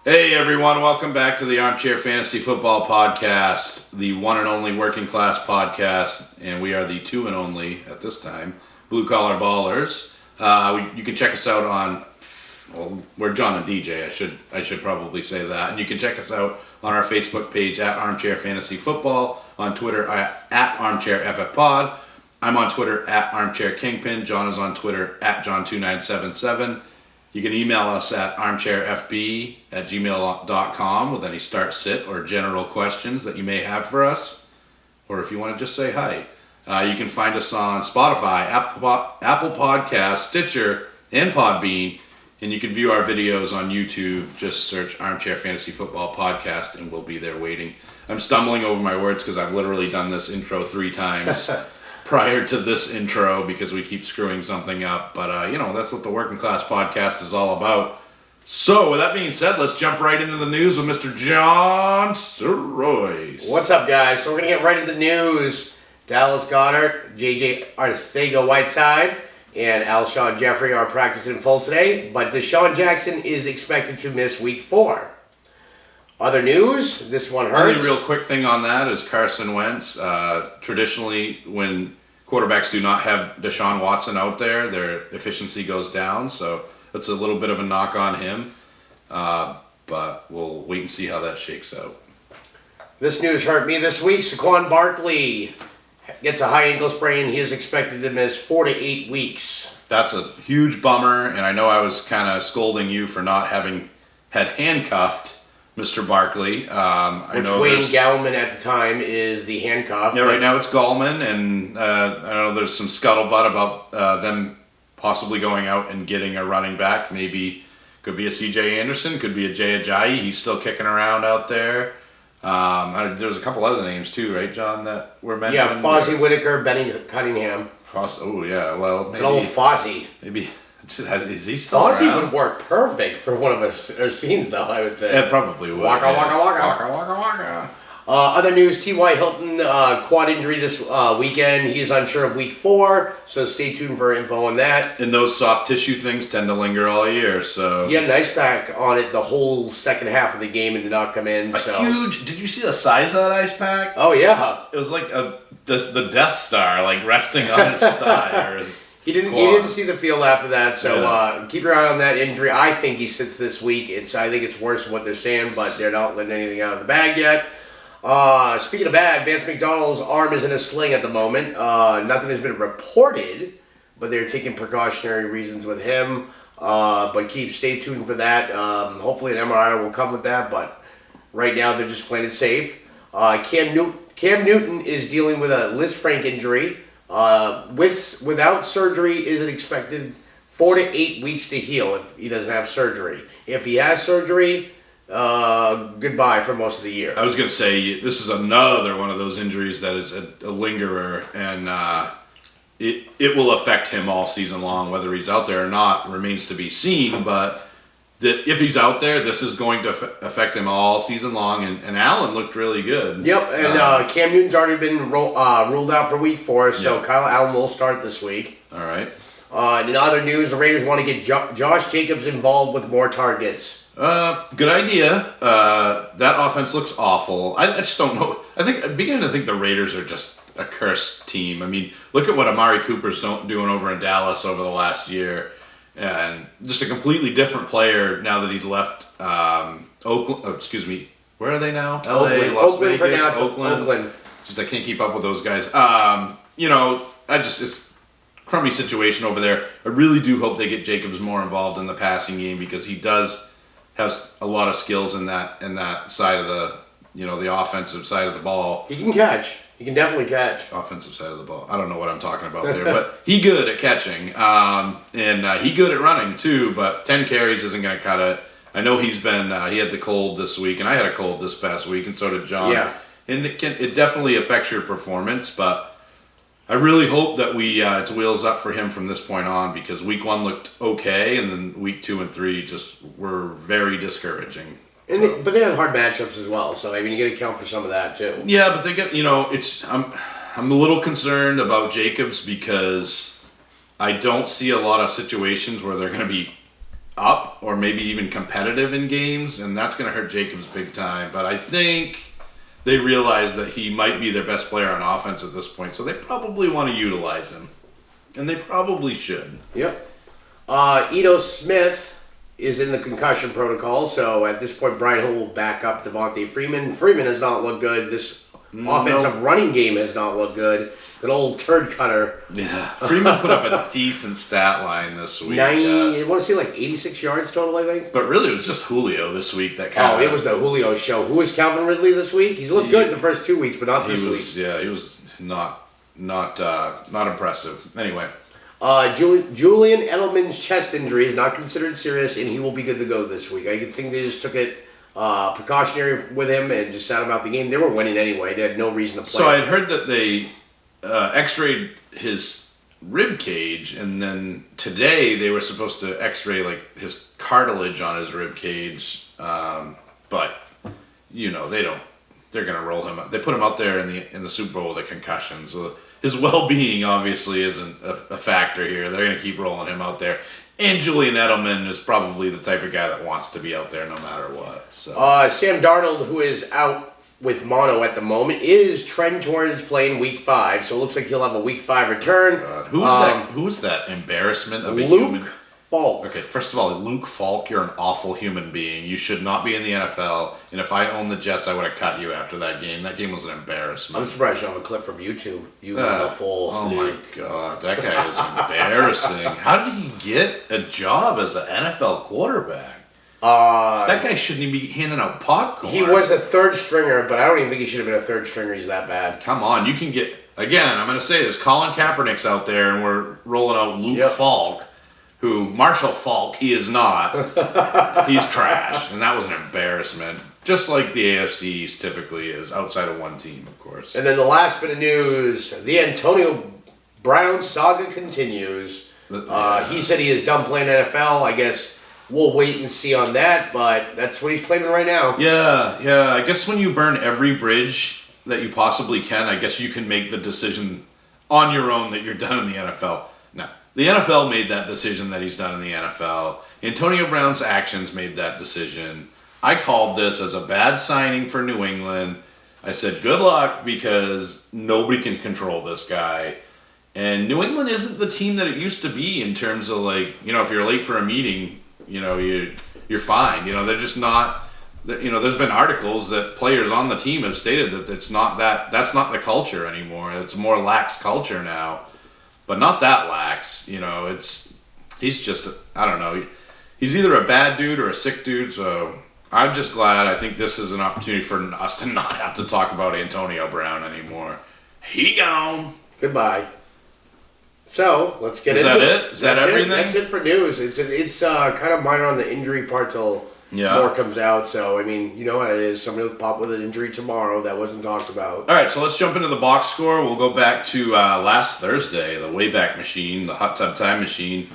Hey everyone, welcome back to the Armchair Fantasy Football Podcast, the one and only working class podcast, and we are the two and only, at this time, Blue Collar Ballers. You can check us out on, well, we're John and DJ, I should probably say that, and you can check us out on our Facebook page at Armchair Fantasy Football, on Twitter at Armchair FF Pod. I'm on Twitter at Armchair Kingpin. John is on Twitter at John2977. You can email us at armchairfb@gmail.com with any start, sit, or general questions that you may have for us, or if you want to just say hi. You can find us on Spotify, Apple Podcasts, Stitcher, and Podbean, and you can view our videos on YouTube. Just search Armchair Fantasy Football Podcast, and we'll be there waiting. I'm stumbling over my words because I've literally done this intro 3 times. Prior to this intro because we keep screwing something up. But, that's what the Working Class Podcast is all about. So, with that being said, let's jump right into the news with Mr. John Sorois. What's up, guys? So we're going to get right into the news. Dallas Goedert, J.J. Arcega-Whiteside, and Alshon Jeffrey are practicing in full today. But Deshaun Jackson is expected to miss Week 4. Other news, this one hurts. Only real quick thing on that is Carson Wentz. Traditionally, when quarterbacks do not have Deshaun Watson out there, their efficiency goes down. So it's a little bit of a knock on him. But we'll wait and see how that shakes out. This news hurt me this week. Saquon Barkley gets a high ankle sprain. He is expected to miss 4 to 8 weeks. That's a huge bummer. And I know I was kind of scolding you for not having had handcuffed Mr. Barkley. Which Wayne Gallman at the time is the handcuff. Yeah, right now it's Gallman, and I know there's some scuttlebutt about them possibly going out and getting a running back. Maybe could be a C.J. Anderson, could be a Jay Ajayi. He's still kicking around out there. There's a couple other names too, right, John, that were mentioned? Yeah, Fozzie Whitaker, Benny Cunningham. Oh, yeah, well, maybe. Good old Fozzie. Maybe. Is he still Fozzie around? would work perfect for one of our scenes, though, I would think. It probably would. Waka, waka, waka. Waka, waka, waka. Other news, T.Y. Hilton, quad injury this weekend. He is unsure of Week 4, so stay tuned for info on that. And those soft tissue things tend to linger all year, so... He had an ice pack on it the whole second half of the game and did not come in, Huge... Did you see the size of that ice pack? Oh, yeah. It was like the Death Star, like, resting on his thigh, or his... He didn't see the field after that, so keep your eye on that injury. I think he sits this week. I think it's worse than what they're saying, but they're not letting anything out of the bag yet. Speaking of bad, Vance McDonald's arm is in a sling at the moment. Nothing has been reported, but they're taking precautionary reasons with him. But stay tuned for that. Hopefully an MRI will come with that, but right now they're just playing it safe. Cam Newton is dealing with a Lisfranc injury. Without surgery, is it expected 4 to 8 weeks to heal if he doesn't have surgery? If he has surgery, goodbye for most of the year. I was going to say, this is another one of those injuries that is a lingerer, and it will affect him all season long. Whether he's out there or not remains to be seen, but if he's out there, this is going to affect him all season long, and Allen looked really good. Yep, and Cam Newton's already been ruled out for Week 4, so yep. Kyle Allen will start this week. All right. And in other news, the Raiders want to get Josh Jacobs involved with more targets. Good idea. That offense looks awful. I just don't know. I'm beginning to think the Raiders are just a cursed team. I mean, look at what Amari Cooper's doing over in Dallas over the last year. And just a completely different player now that he's left Oakland. Where are they now? LA, Las Vegas, Oakland. Just I can't keep up with those guys. It's a crummy situation over there. I really do hope they get Jacobs more involved in the passing game because he does have a lot of skills in that side of the offensive side of the ball. He can catch. He can definitely catch. Offensive side of the ball. I don't know what I'm talking about there, but he good at catching. And he good at running too, but 10 carries isn't going to cut it. I know he's been, he had the cold this week, and I had a cold this past week, and so did John. Yeah. And it definitely affects your performance, but I really hope that it's wheels up for him from this point on because Week 1 looked okay, and then Week 2 and 3 just were very discouraging. But they had hard matchups as well, so you got to account for some of that too. Yeah, but they get I'm a little concerned about Jacobs because I don't see a lot of situations where they're going to be up or maybe even competitive in games, and that's going to hurt Jacobs big time. But I think they realize that he might be their best player on offense at this point, so they probably want to utilize him. And they probably should. Yep. Ito Smith is in the concussion protocol, so at this point, Brian Hill will back up Devontae Freeman. Freeman has not looked good. This offensive running game has not looked good. Good old turd cutter. Yeah. Freeman put up a decent stat line this week. I want to say like 86 yards total, I think. But really, it was just Julio this week that kind of... Oh, it was the Julio show. Who was Calvin Ridley this week? He's looked good the first 2 weeks, but not this week. Yeah, he was not impressive. Anyway. Julian Edelman's chest injury is not considered serious, and he will be good to go this week. I think they just took it precautionary with him and just sat him out the game. They were winning anyway. They had no reason to play. So I had heard that they x-rayed his rib cage, and then today they were supposed to x-ray like his cartilage on his rib cage, but you know they're gonna roll him up. They put him out there in the Super Bowl with a concussion, so his well-being obviously isn't a factor here. They're gonna keep rolling him out there. And Julian Edelman is probably the type of guy that wants to be out there no matter what. So. Sam Darnold, who is out with mono at the moment, is trending towards playing Week 5. So it looks like he'll have a Week 5 return. Who's that embarrassment of a Luke human? Falk. Okay, first of all, Luke Falk, you're an awful human being. You should not be in the NFL. And if I owned the Jets, I would have cut you after that game. That game was an embarrassment. I'm surprised you have a clip from YouTube. You awful Oh snake. my God, that guy is embarrassing. How did he get a job as an NFL quarterback? That guy shouldn't even be handing out popcorn. He was a third stringer, but I don't even think he should have been a third stringer. He's that bad. Come on, you can get... Again, I'm going to say this. Colin Kaepernick's out there, and we're rolling out Luke Falk, who... Marshall Falk, he is not. He's trash, and that was an embarrassment. Just like the AFC East typically is, outside of one team, of course. And then the last bit of news, the Antonio Brown saga continues. He said he is done playing NFL. I guess... We'll wait and see on that, but that's what he's claiming right now. Yeah. I guess when you burn every bridge that you possibly can, I guess you can make the decision on your own that you're done in the NFL. Now, the NFL made that decision that he's done in the NFL. Antonio Brown's actions made that decision. I called this as a bad signing for New England. I said, good luck, because nobody can control this guy. And New England isn't the team that it used to be in terms of, like, you know, if you're late for a meeting... You know, you're fine. You know, they're just not. You know, there's been articles that players on the team have stated that that's not the culture anymore. It's a more lax culture now, but not that lax. You know, he's just I don't know. He's either a bad dude or a sick dude. So I'm just glad. I think this is an opportunity for us to not have to talk about Antonio Brown anymore. He gone. Goodbye. So let's get into it. Is that it? Is that everything? That's it for news. It's kind of minor on the injury part till more comes out. So I mean, you know what it is. Somebody will pop with an injury tomorrow that wasn't talked about. All right, so let's jump into the box score. We'll go back to last Thursday, the Wayback Machine, the Hot Tub Time Machine.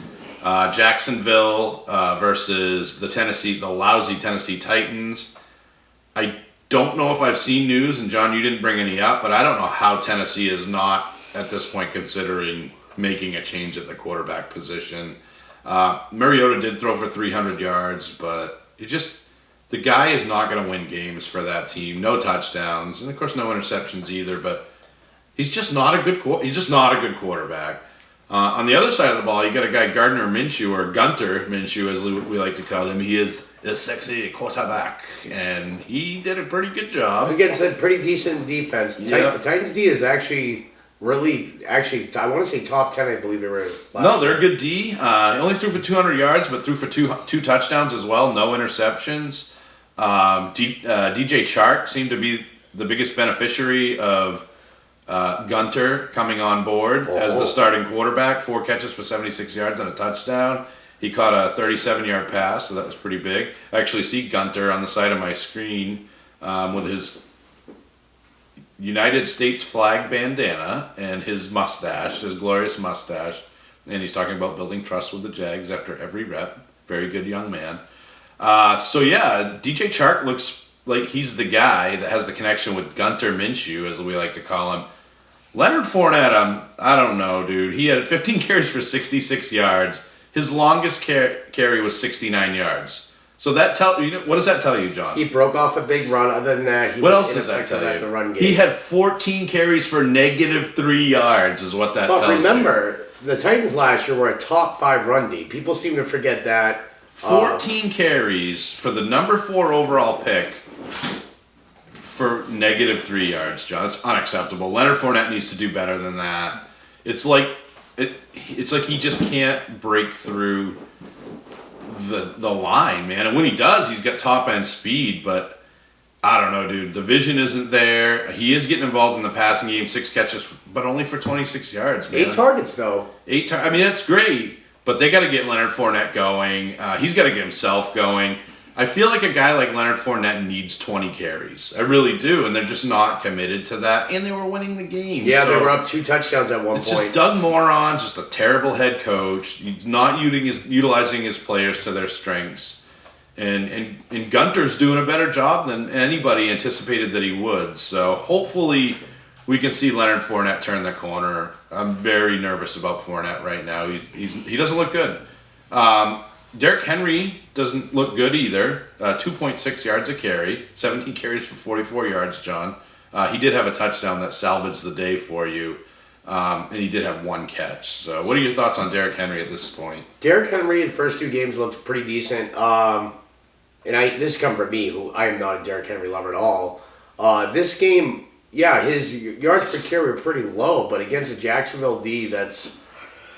Jacksonville versus the lousy Tennessee Titans. I don't know if I've seen news, and John, you didn't bring any up, but I don't know how Tennessee is not at this point considering making a change at the quarterback position. Mariota did throw for 300 yards, but the guy is not going to win games for that team. No touchdowns, and of course no interceptions either. But he's just not a good quarterback. On the other side of the ball, you got a guy Gardner Minshew, or Gunter Minshew, as we like to call him. He is a sexy quarterback, and he did a pretty good job against a pretty decent defense. The Titans D is actually. I want to say top 10, I believe they were last they're a good D. He only threw for 200 yards, but threw for two touchdowns as well. No interceptions. DJ Chark seemed to be the biggest beneficiary of Gunter coming on board as the starting quarterback. 4 catches for 76 yards and a touchdown. He caught a 37-yard pass, so that was pretty big. I actually see Gunter on the side of my screen with his United States flag bandana and his glorious mustache. And he's talking about building trust with the Jags after every rep. Very good young man. DJ Chark looks like he's the guy that has the connection with Gunter Minshew, as we like to call him. Leonard Fournette, I don't know, dude. He had 15 carries for 66 yards. His longest carry was 69 yards. So that what does that tell you, John? He broke off a big run. Other than that, what else does that tell you? The run game. He had 14 carries for -3 yards, is what that tells you. But remember, the Titans last year were a top 5 run D. People seem to forget that. 14 carries for the number 4 overall pick for -3 yards, John. It's unacceptable. Leonard Fournette needs to do better than that. It's like he just can't break through the line, man. And when he does, he's got top end speed, but I don't know, dude. The vision isn't there. He is getting involved in the passing game, 6 catches, but only for 26 yards, man. 8 targets, though. I mean, that's great, but they got to get Leonard Fournette going. He's got to get himself going. I feel like a guy like Leonard Fournette needs 20 carries. I really do, and they're just not committed to that. And they were winning the game. Yeah, so they were up 2 touchdowns at one point. It's just Doug Moron, just a terrible head coach. He's not utilizing his players to their strengths. And Gunter's doing a better job than anybody anticipated that he would. So hopefully we can see Leonard Fournette turn the corner. I'm very nervous about Fournette right now. He doesn't look good. Derrick Henry doesn't look good either. 2.6 yards a carry, 17 carries for 44 yards, John. He did have a touchdown that salvaged the day for you, and he did have 1 catch. So what are your thoughts on Derrick Henry at this point? Derrick Henry, the first 2 games looked pretty decent. This come from me, who I am not a Derrick Henry lover at all. This game, yeah, his yards per carry were pretty low, but against the Jacksonville D,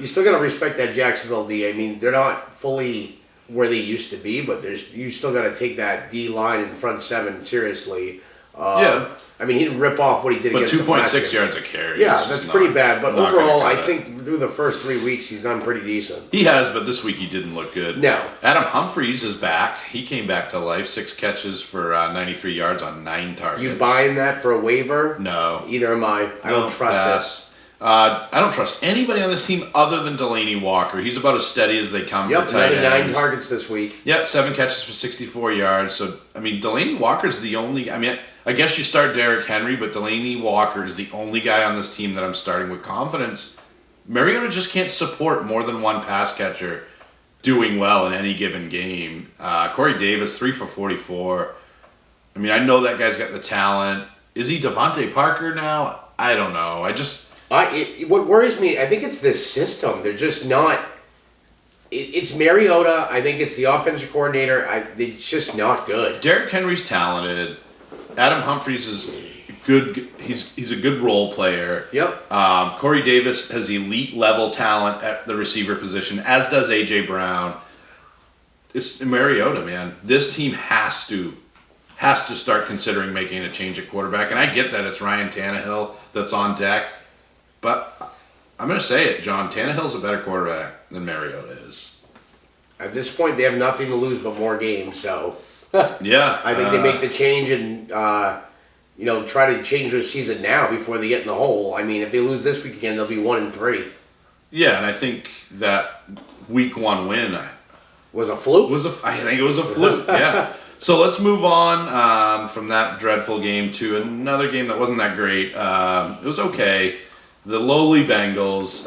you still got to respect that Jacksonville D. I mean, they're not fully where they used to be, but you still got to take that D line in front 7 seriously. Yeah. I mean, he didn't rip off what he did but against them last year. 2.6 yards a carry. Yeah, that's pretty bad. But overall, I think through the first 3 weeks, he's done pretty decent. He has, but this week he didn't look good. No. Adam Humphries is back. He came back to life. 6 catches for 93 yards on 9 targets. You buying that for a waiver? No. Either am I. I don't trust it. I don't trust anybody on this team other than Delaney Walker. He's about as steady as they come for tight ends. 9 targets this week. Yep, 7 catches for 64 yards. So, I mean, Delaney Walker's the only... I mean, I guess you start Derrick Henry, but Delaney Walker is the only guy on this team that I'm starting with confidence. Mariota just can't support more than 1 pass catcher doing well in any given game. Corey Davis, 3 for 44. I mean, I know that guy's got the talent. Is he Devontae Parker now? I don't know. What worries me, I think it's this system. They're just not... It's Mariota. I think it's the offensive coordinator. It's just not good. Derrick Henry's talented. Adam Humphries is good. He's a good role player. Yep. Corey Davis has elite level talent at the receiver position, as does A.J. Brown. It's Mariota, man. This team has to start considering making a change at quarterback. And I get that it's Ryan Tannehill that's on deck. But I'm going to say it, John. Tannehill's a better quarterback than Mariota is. At this point, they have nothing to lose but more games, so... Yeah. I think they make the change and, try to change their season now before they get in the hole. I mean, if they lose this week again, they'll be 1-3. Yeah, and I think that week 1 win... Was a fluke? I think it was a fluke, yeah. So let's move on from that dreadful game to another game that wasn't that great. It was okay. The lowly Bengals,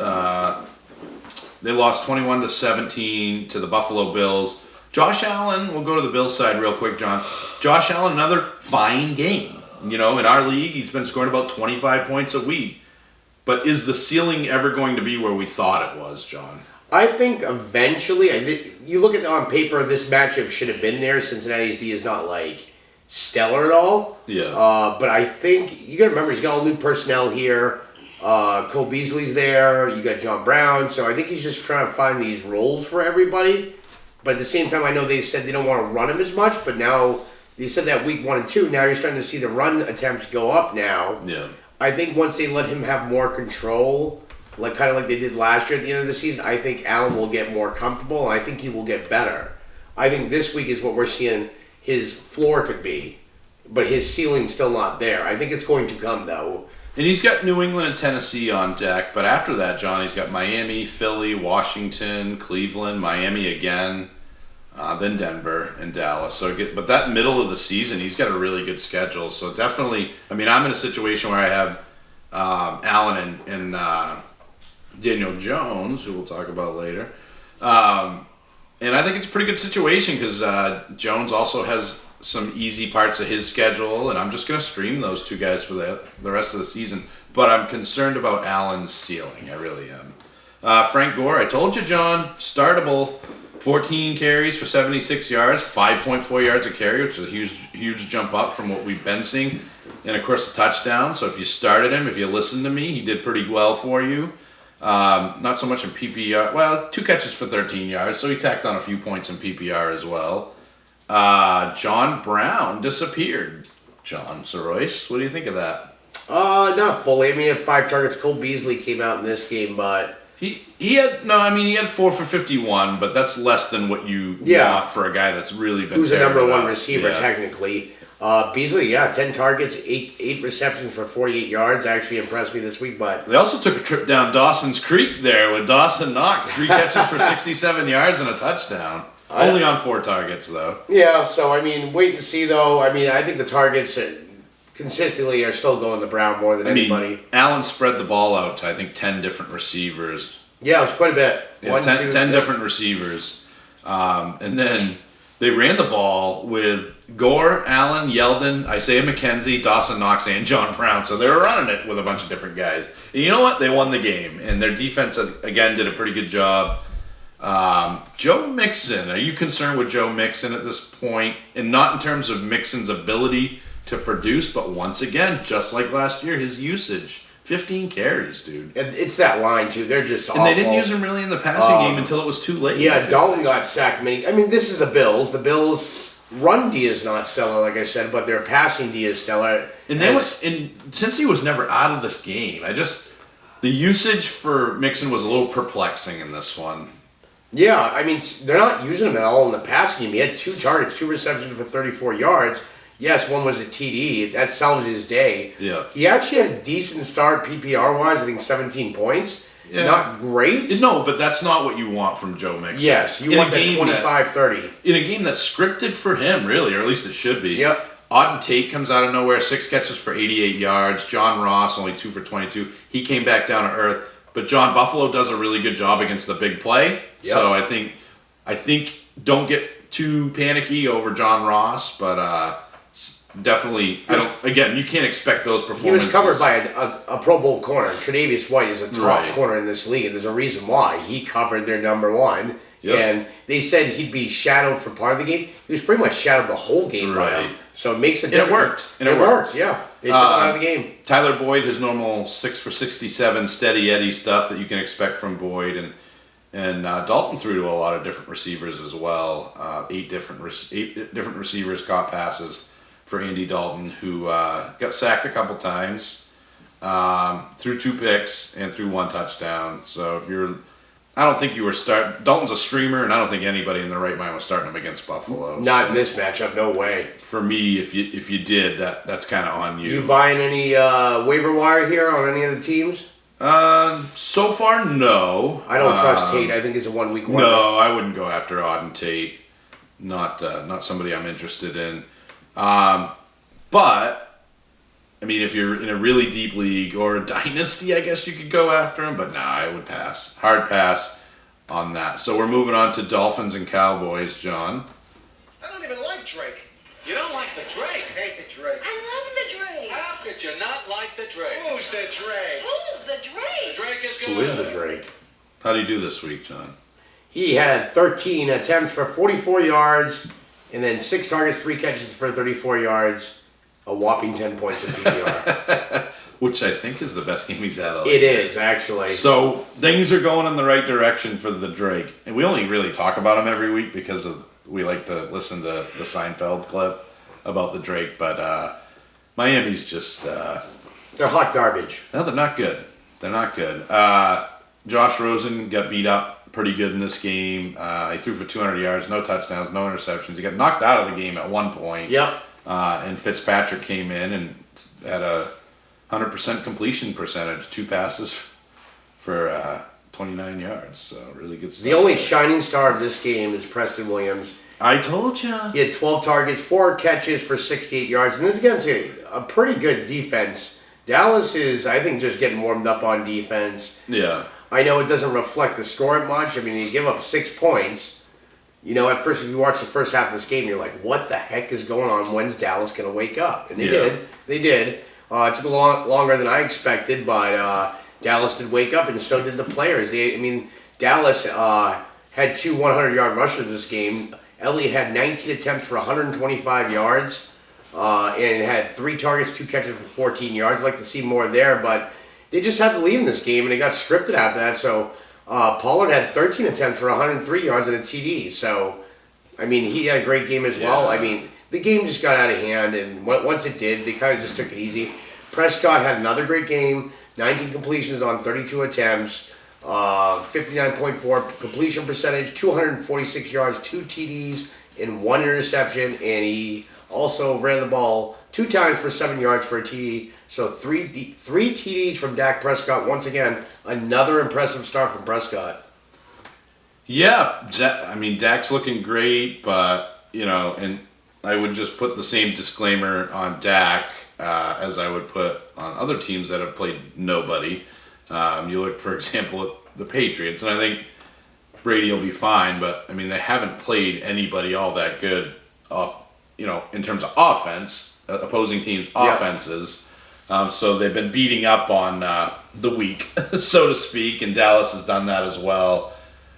they lost 21-17 to the Buffalo Bills. Josh Allen, we'll go to the Bills side real quick, John. Josh Allen, another fine game. In our league, he's been scoring about 25 points a week. But is the ceiling ever going to be where we thought it was, John? I think eventually, you look at on paper, this matchup should have been there. Cincinnati's D is not stellar at all. Yeah. But I think you got to remember he's got all new personnel here. Cole Beasley's there. You got John Brown. So I think he's just trying to find these roles for everybody. But at the same time, I know they said they don't want to run him as much. But now they said that week 1 and 2. Now you're starting to see the run attempts go up now. Yeah. I think once they let him have more control, kind of like they did last year at the end of the season, I think Allen will get more comfortable, and I think he will get better. I think this week is what we're seeing his floor could be, but his ceiling's still not there. I think it's going to come, though. And he's got New England and Tennessee on deck, but after that, John, he's got Miami, Philly, Washington, Cleveland, Miami again, then Denver and Dallas. But that middle of the season, he's got a really good schedule. So definitely, I'm in a situation where I have Allen and Daniel Jones, who we'll talk about later. And I think it's a pretty good situation because Jones also has some easy parts of his schedule, and I'm just going to stream those two guys for the rest of the season. But I'm concerned about Allen's ceiling. I really am. Frank Gore, I told you, John, startable. 14 carries for 76 yards, 5.4 yards a carry, which is a huge jump up from what we've been seeing. And, of course, a touchdown. So if you started him, if you listened to me, he did pretty well for you. Not so much in PPR. Well, 2 catches for 13 yards, so he tacked on a few points in PPR as well. John Brown disappeared. John Sorois, what do you think of that? Not fully. I mean, he had 5 targets. Cole Beasley came out in this game, but... He had 4 for 51, but that's less than what you want for a guy that's really been... Who's the number 1 receiver, technically. Beasley, 10 targets, 8 receptions for 48 yards. Actually impressed me this week, but... They also took a trip down Dawson's Creek there with Dawson Knox. 3 catches for 67 yards and a touchdown. Only on 4 targets, though. Yeah, so, I mean, wait and see, though. I mean, I think the targets consistently are still going to Brown more than anybody. Allen spread the ball out to, I think, 10 different receivers. Yeah, it was quite a bit. Yeah, 10 different receivers. And then they ran the ball with Gore, Allen, Yeldon, Isaiah McKenzie, Dawson Knox, and John Brown. So they were running it with a bunch of different guys. And you know what? They won the game. And their defense, again, did a pretty good job. Joe Mixon, are you concerned with Joe Mixon at this point? And not in terms of Mixon's ability to produce, but once again, just like last year, his usage. 15 carries, dude. And it's that line, too. They're just awful. And they didn't use him really in the passing game until it was too late. Yeah, Dalton got sacked many. I mean, this is the Bills. The Bills' run D is not stellar, like I said, but their passing D is stellar. And since he was never out of this game, the usage for Mixon was a little perplexing in this one. Yeah, I mean, they're not using him at all in the passing game. He had 2 targets, 2 receptions for 34 yards. Yes, one was a TD. That salvaged his day. Yeah. He actually had a decent start PPR-wise. I think 17 points. Yeah. Not great. No, but that's not what you want from Joe Mixon. Yes, you want that 25-30. In a game that's scripted for him, really, or at least it should be. Yep. Auden Tate comes out of nowhere, 6 catches for 88 yards. John Ross, only 2 for 22. He came back down to earth. But John Buffalo does a really good job against the big play. Yep. So I think don't get too panicky over John Ross, but definitely, you can't expect those performances. He was covered by a Pro Bowl corner. Tre'Davious White is a top corner in this league, and there's a reason why. He covered their number 1, and they said he'd be shadowed for part of the game. He was pretty much shadowed the whole game by him. So it makes a difference. And it worked. Yeah. They took him out of the game. Tyler Boyd, his normal 6 for 67 steady Eddie stuff that you can expect from Boyd, and Dalton threw to a lot of different receivers as well. 8 different receivers caught passes for Andy Dalton, who got sacked a couple times, threw 2 picks, and threw 1 touchdown. So I don't think you were Dalton's a streamer, and I don't think anybody in their right mind was starting him against Buffalo. Not in this matchup, no way. For me, if you did, that's kind of on you. You buying any waiver wire here on any of the teams? So far, no. I don't trust Tate. I think it's a 1-week wonder. No, I wouldn't go after Auden Tate. Not somebody I'm interested in. But I mean, if you're in a really deep league or a dynasty, I guess you could go after him. But nah, I would pass. Hard pass on that. So we're moving on to Dolphins and Cowboys, John. I don't even like Drake. You don't like the Drake? I hate the Drake. I love the Drake. How could you not like the Drake? Who's the Drake? Who's the The Drake? Drake is good. Who is the Drake? How do you do this week, John? He had 13 attempts for 44 yards, and then 6 targets, 3 catches for 34 yards, a whopping 10 points in PPR. Which I think is the best game he's had all It year. is, actually. So things are going in the right direction for the Drake. And we only really talk about him every week because we like to listen to the Seinfeld clip about the Drake. But Miami's just... They're hot garbage. No, they're not good. They're not good. Josh Rosen got beat up pretty good in this game. He threw for 200 yards, no touchdowns, no interceptions. He got knocked out of the game at one point. Yep. And Fitzpatrick came in and had a 100% completion percentage, 2 passes for 29 yards. So really good stuff. The only shining star of this game is Preston Williams. I told you. He had 12 targets, 4 catches for 68 yards, and this is against a pretty good defense. Dallas is, I think, just getting warmed up on defense. Yeah. I know it doesn't reflect the score much. I mean, you give up 6 points. You know, at first, if you watch the first half of this game, you're like, what the heck is going on? When's Dallas going to wake up? And they did. They did. It took a lot longer than I expected, but Dallas did wake up, and so did the players. Dallas had 2 100-yard rushers this game. Elliott had 19 attempts for 125 yards and had 3 targets, 2 catches for 14 yards. I'd like to see more there, but they just had to leave in this game, and they got scripted after that. So Pollard had 13 attempts for 103 yards and a TD. So, I mean, he had a great game as well. I mean, the game just got out of hand, and once it did, they kind of just took it easy. Prescott had another great game, 19 completions on 32 attempts, 59.4 completion percentage, 246 yards, 2 TDs, and 1 interception, and he also ran the ball 2 times for 7 yards for a TD. So three TDs from Dak Prescott. Once again, another impressive start from Prescott. Yeah, I mean, Dak's looking great, but, you know, and I would just put the same disclaimer on Dak as I would put on other teams that have played nobody. You look, for example, at the Patriots, and I think Brady will be fine, but, I mean, they haven't played anybody all that good, in terms of offense, opposing teams' offenses. So they've been beating up on the weak, so to speak, and Dallas has done that as well.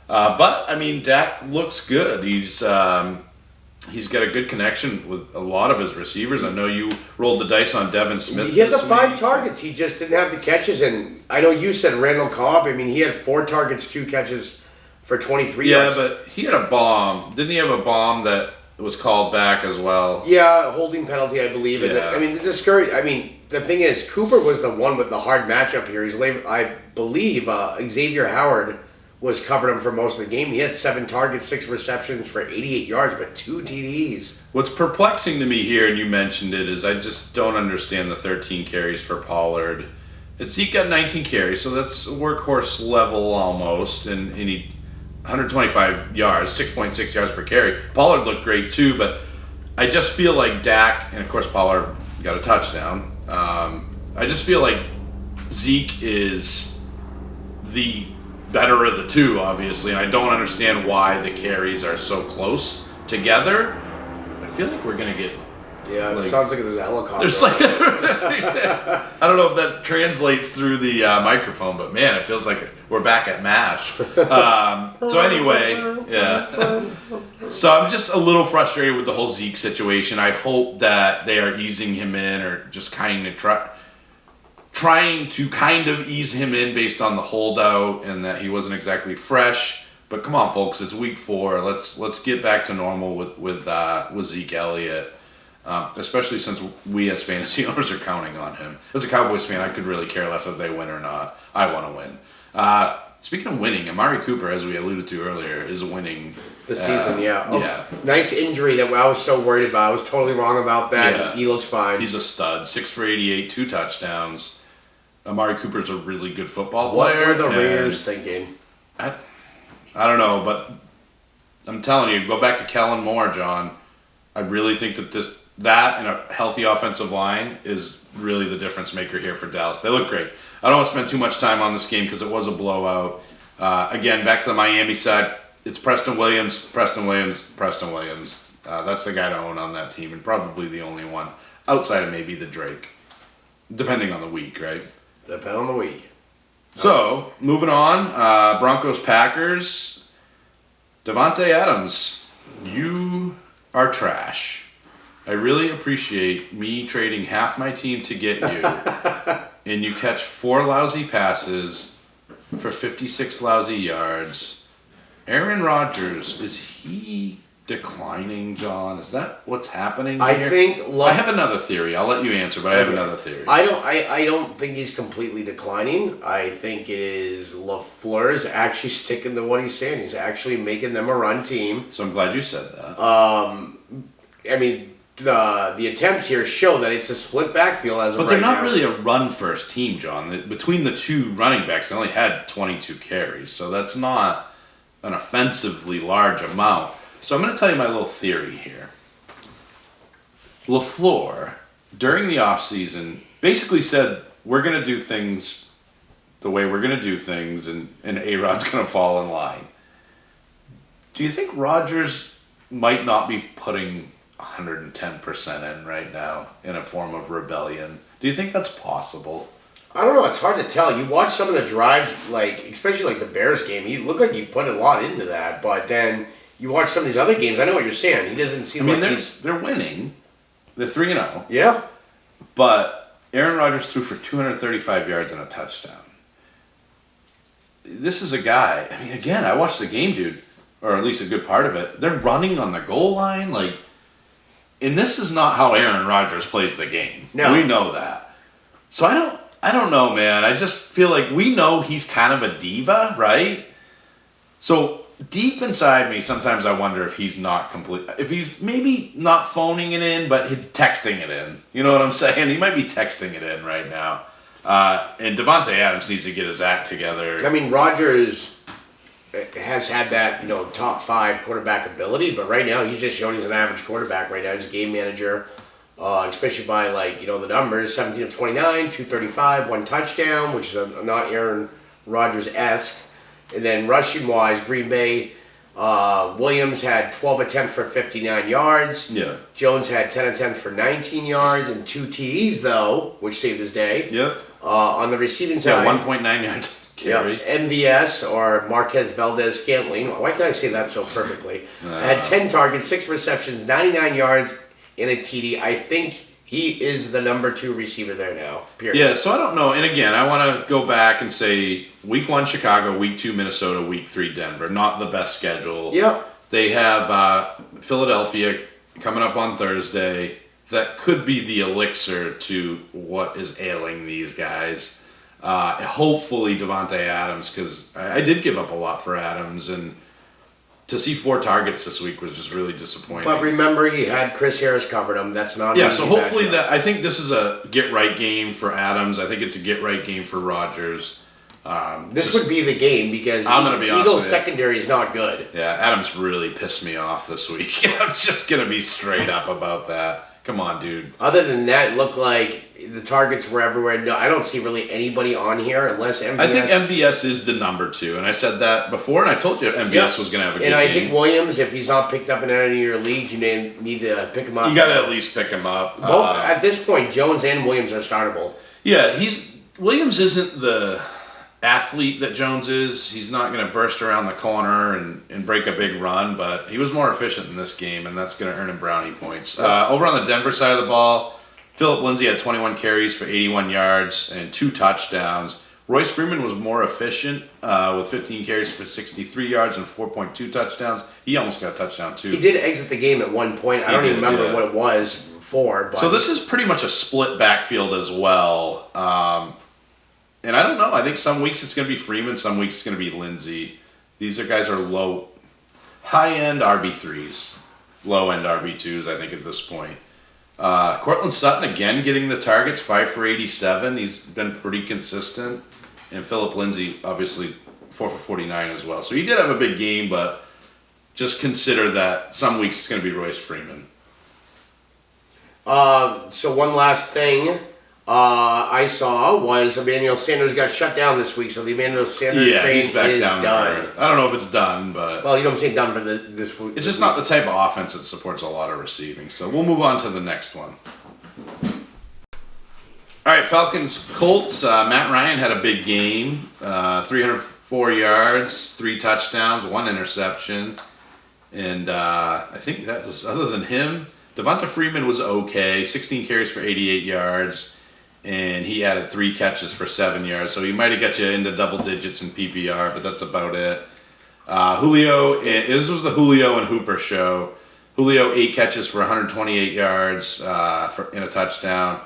But, I mean, Dak looks good. He's got a good connection with a lot of his receivers. I know you rolled the dice on Devin Smith. He had the 5 targets. He just didn't have the catches. And I know you said Randall Cobb. I mean, he had 4 targets, 2 catches for 23 yards. Yeah, but he had a bomb. Didn't he have a bomb that was called back as well? Yeah, holding penalty, I believe. And Yeah. the thing is, Cooper was the one with the hard matchup here. I believe Xavier Howard was covering him for most of the game. He had 7 targets, 6 receptions for 88 yards, but 2 TDs. What's perplexing to me here, and you mentioned it, is I just don't understand the 13 carries for Pollard. Zeke got 19 carries, so that's workhorse level almost, and he 125 yards, 6.6 yards per carry. Pollard looked great too, but I just feel like Dak, and of course Pollard got a touchdown. I just feel like Zeke is the better of the two, obviously, and I don't understand why the carries are so close together. I feel like we're gonna get. Yeah, it sounds like there's a helicopter. There's like, I don't know if that translates through the microphone, but man, it feels like we're back at MASH. So anyway, yeah. So I'm just a little frustrated with the whole Zeke situation. I hope that they are easing him in, or just kind of trying to kind of ease him in based on the holdout, and that he wasn't exactly fresh. But come on, folks, it's week 4. Let's get back to normal with Zeke Elliott. Especially since we as fantasy owners are counting on him. As a Cowboys fan, I could really care less if they win or not. I want to win. Speaking of winning, Amari Cooper, as we alluded to earlier, is winning. The season, yeah. Yeah. Nice injury that I was so worried about. I was totally wrong about that. Yeah. He looks fine. He's a stud. 6 for 88, 2 touchdowns. Amari Cooper's a really good football What player. were the Raiders thinking? I don't know, but I'm telling you, go back to Kellen Moore, John. I really think that and a healthy offensive line is really the difference maker here for Dallas. They look great. I don't want to spend too much time on this game because it was a blowout. Again, back to the Miami side, it's Preston Williams. That's the guy to own on that team, and probably the only one outside of maybe the Drake, depending on the week, right? Depending on the week. So, moving on, Broncos-Packers. Devontae Adams, you are trash. I really appreciate me trading half my team to get you, and you catch 4 lousy passes for 56 lousy yards. Aaron Rodgers, is he declining, John? Is that what's happening here? I have another theory. I'll let you answer, but I have another theory. I don't think he's completely declining. I think it is LaFleur's actually sticking to what he's saying. He's actually making them a run team. So I'm glad you said that. I mean, the attempts here show that it's a split backfield as of But they're right not now. really a run-first team, John. Between the 2 running backs, they only had 22 carries, so that's not an offensively large amount. So I'm going to tell you my little theory here. LaFleur, during the offseason, basically said, we're going to do things the way we're going to do things, and A-Rod's going to fall in line. Do you think Rodgers might not be putting 110% in right now in a form of rebellion? Do you think that's possible? I don't know. It's hard to tell. You watch some of the drives, like especially like the Bears game. He looked like he put a lot into that, but then you watch some of these other games. I know what you're saying. He doesn't seem like they're winning. They're 3-0. Yeah. But Aaron Rodgers threw for 235 yards and a touchdown. This is a guy. I mean, again, I watched the game, dude, or at least a good part of it. They're running on the goal line, and this is not how Aaron Rodgers plays the game. No. We know that. So I don't know, man. I just feel like we know he's kind of a diva, right? So deep inside me, sometimes I wonder if he's not if he's maybe not phoning it in, but he's texting it in. You know what I'm saying? He might be texting it in right now. And Davante Adams needs to get his act together. I mean, Rodgers has had that, top 5 quarterback ability, but right now he's just shown he's an average quarterback right now. He's a game manager, especially by, the numbers, 17 of 29, 235, 1 touchdown, which is not Aaron Rodgers-esque. And then rushing-wise, Green Bay, Williams had 12 attempts for 59 yards. Yeah. Jones had 10 attempts for 19 yards and 2 TDs, though, which saved his day. Yep. On the receiving side, 1.9 yards carry. Yeah, MVS, or Marquez Valdez-Scantling. Why can I say that so perfectly? Had 10 targets, 6 receptions, 99 yards, and a TD. I think he is the number 2 receiver there now, period. Yeah, so I don't know. And again, I want to go back and say week 1 Chicago, week 2 Minnesota, week 3 Denver. Not the best schedule. Yep. They have Philadelphia coming up on Thursday. That could be the elixir to what is ailing these guys. Hopefully Davante Adams, because I did give up a lot for Adams, and to see 4 targets this week was just really disappointing. But remember, he had Chris Harris covered him. That's not yeah. So hopefully I think this is a get right game for Adams. I think it's a get right game for Rodgers. This would be the game because I'm gonna be honest Eagles' with you. secondary is not good. Yeah, Adams really pissed me off this week. I'm just gonna be straight up about that. Come on, dude. Other than that, it looked like the targets were everywhere. No, I don't see really anybody on here unless MVS. I think MVS is the number 2, and I said that before, and I told you MVS was going to have a good game. And I think Williams, if he's not picked up in any of your leagues, you need to pick him up. You got to at least pick him up. Both, at this point, Jones and Williams are startable. Yeah, Williams isn't the athlete that Jones is. He's not going to burst around the corner and break a big run, but he was more efficient in this game, and that's going to earn him brownie points. Over on the Denver side of the ball, Phillip Lindsay had 21 carries for 81 yards and 2 touchdowns. Royce Freeman was more efficient with 15 carries for 63 yards and 4.2 touchdowns. He almost got a touchdown, too. He did exit the game at one point. I don't even remember what it was for. But so this is pretty much a split backfield as well. And I don't know. I think some weeks it's going to be Freeman, some weeks it's going to be Lindsay. These guys are high-end RB3s, low-end RB2s, I think, at this point. Cortland Sutton, again, getting the targets, 5 for 87. He's been pretty consistent. And Phillip Lindsay, obviously, 4 for 49 as well. So he did have a big game, but just consider that some weeks it's going to be Royce Freeman. So one last thing I saw was Emmanuel Sanders got shut down this week, so the Emmanuel Sanders train he's back is down done. I don't know if it's done, but Well, you don't say done for this week. it's just not the type of offense that supports a lot of receiving. So we'll move on to the next one. All right, Falcons Colts. Matt Ryan had a big game, 304 yards, 3 touchdowns, 1 interception, and I think that was other than him. Devonta Freeman was okay, 16 carries for 88 yards, and he added 3 catches for 7 yards. So he might have got you into double digits in PPR, but that's about it. Julio, this was the Julio and Hooper show. Julio 8 catches for 128 yards in a touchdown.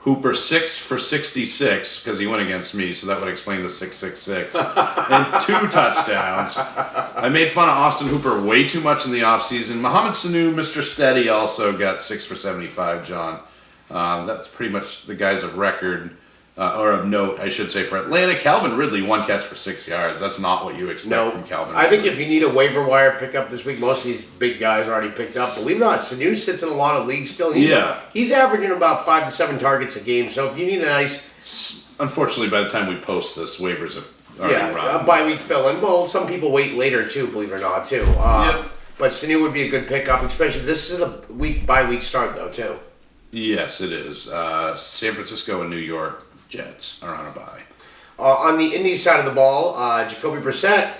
Hooper 6 for 66 because he went against me, so that would explain the 666 and 2 touchdowns. I made fun of Austin Hooper way too much in the offseason. Mohamed Sanu, Mr. Steady, also got 6 for 75. John, that's pretty much the guys of record or of note, I should say, for Atlanta. Calvin Ridley, 1 catch for 6 yards. That's not what you expect from Calvin Ridley. I think if you need a waiver wire pickup this week, most of these big guys are already picked up. Believe it or not, Sanu sits in a lot of leagues still. He's averaging about 5 to 7 targets a game. So if you need a nice... Unfortunately, by the time we post this, waivers have already run. A bye week fill-in. Well, some people wait later too, believe it or not, too. But Sanu would be a good pickup, especially this is a week-by-week start, though, too. Yes, it is. San Francisco and New York Jets are on a bye. On the Indy side of the ball, Jacoby Brissett.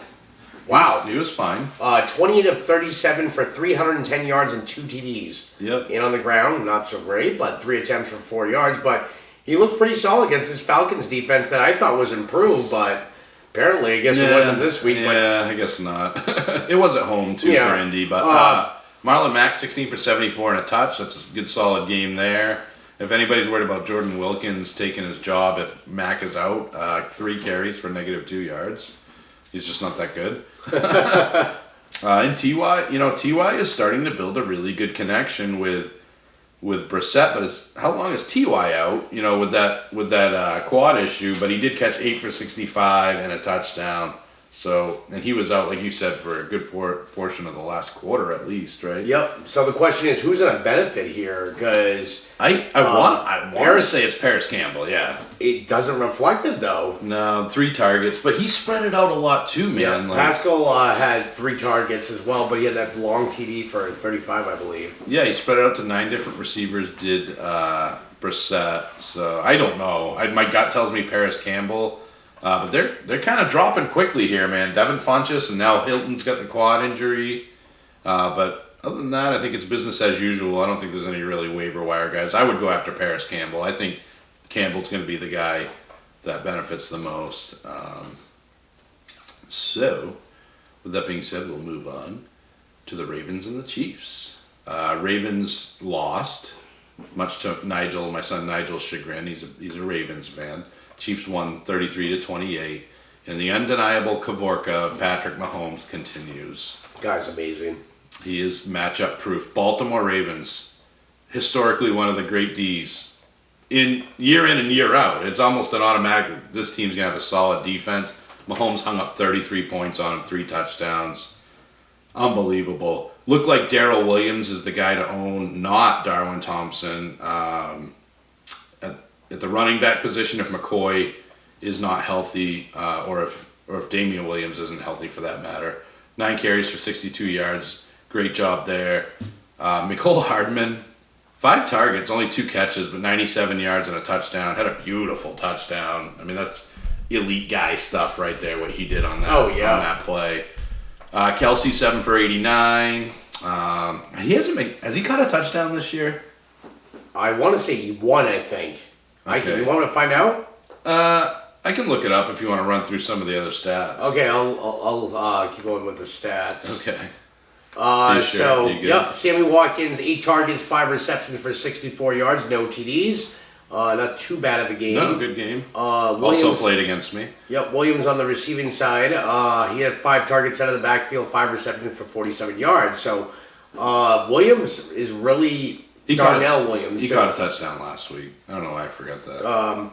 Wow, he was fine. 28 of 37 for 310 yards and 2 TDs. Yep. And on the ground, not so great, but 3 attempts for 4 yards. But he looked pretty solid against this Falcons defense that I thought was improved, but apparently, I guess it wasn't this week. Yeah, I guess not. It was at home, too, for Indy. But Marlon Mack, 16 for 74 and a touch. That's a good, solid game there. If anybody's worried about Jordan Wilkins taking his job if Mack is out, 3 carries for -2 yards. He's just not that good. And Ty, Ty is starting to build a really good connection with Brissett, but how long is Ty out? With that quad issue, but he did catch 8 for 65 and a touchdown. So, and he was out, like you said, for a good portion of the last quarter at least, right? Yep. So the question is, who's going to benefit here? Because I want to say it's Paris Campbell. Yeah. It doesn't reflect it though. No, 3 targets, but he spread it out a lot too, man. Yeah. Pascal had 3 targets as well, but he had that long TD for 35, I believe. Yeah, he spread it out to 9 different receivers. Did Brissett? So I don't know. My gut tells me Paris Campbell. But they're kind of dropping quickly here, man. Devin Funchess, and now Hilton's got the quad injury. But other than that, I think it's business as usual. I don't think there's any really waiver wire guys. I would go after Paris Campbell. I think Campbell's going to be the guy that benefits the most. So, with that being said, we'll move on to the Ravens and the Chiefs. Ravens lost, much to my son Nigel's chagrin. He's a Ravens fan. Chiefs won 33-28, and the undeniable Kavorka of Patrick Mahomes continues. Guy's amazing. He is matchup proof. Baltimore Ravens, historically one of the great Ds, in and year out. It's almost an automatic. This team's gonna have a solid defense. Mahomes hung up 33 points on him, 3 touchdowns. Unbelievable. Looked like Darrell Williams is the guy to own, not Darwin Thompson. At the running back position, if McCoy is not healthy, or if Damian Williams isn't healthy for that matter. 9 carries for 62 yards. Great job there. Mecole Hardman, 5 targets, only 2 catches, but 97 yards and a touchdown. Had a beautiful touchdown. I mean, that's elite guy stuff right there, what he did on that, on that play. Kelsey, 7 for 89. Has he caught a touchdown this year? I want to say he won, I think. Okay. You want me to find out? I can look it up if you want to run through some of the other stats. Okay, I'll keep going with the stats. Okay. Sammy Watkins, 8 targets, 5 receptions for 64 yards, no TDs. Not too bad of a game. No, good game. Williams, also played against me. Yep, Williams on the receiving side. He had 5 targets out of the backfield, 5 receptions for 47 yards. So Williams is really... Williams. He caught a touchdown last week. I don't know why I forgot that.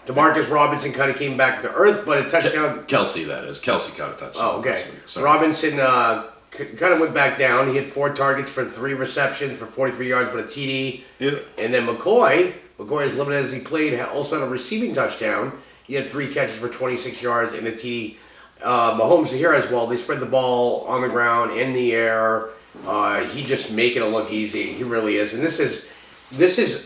Demarcus Robinson kind of came back to earth, but a touchdown... Kelsey, that is. Kelsey caught a touchdown. Oh, okay. Last week. Sorry. Robinson kind of went back down. He had 4 targets for 3 receptions for 43 yards, but a TD. Yeah. And then McCoy, as limited as he played, also had a receiving touchdown. He had 3 catches for 26 yards and a TD. Mahomes here as well. They spread the ball on the ground, in the air. He just making it look easy. He really is. And this is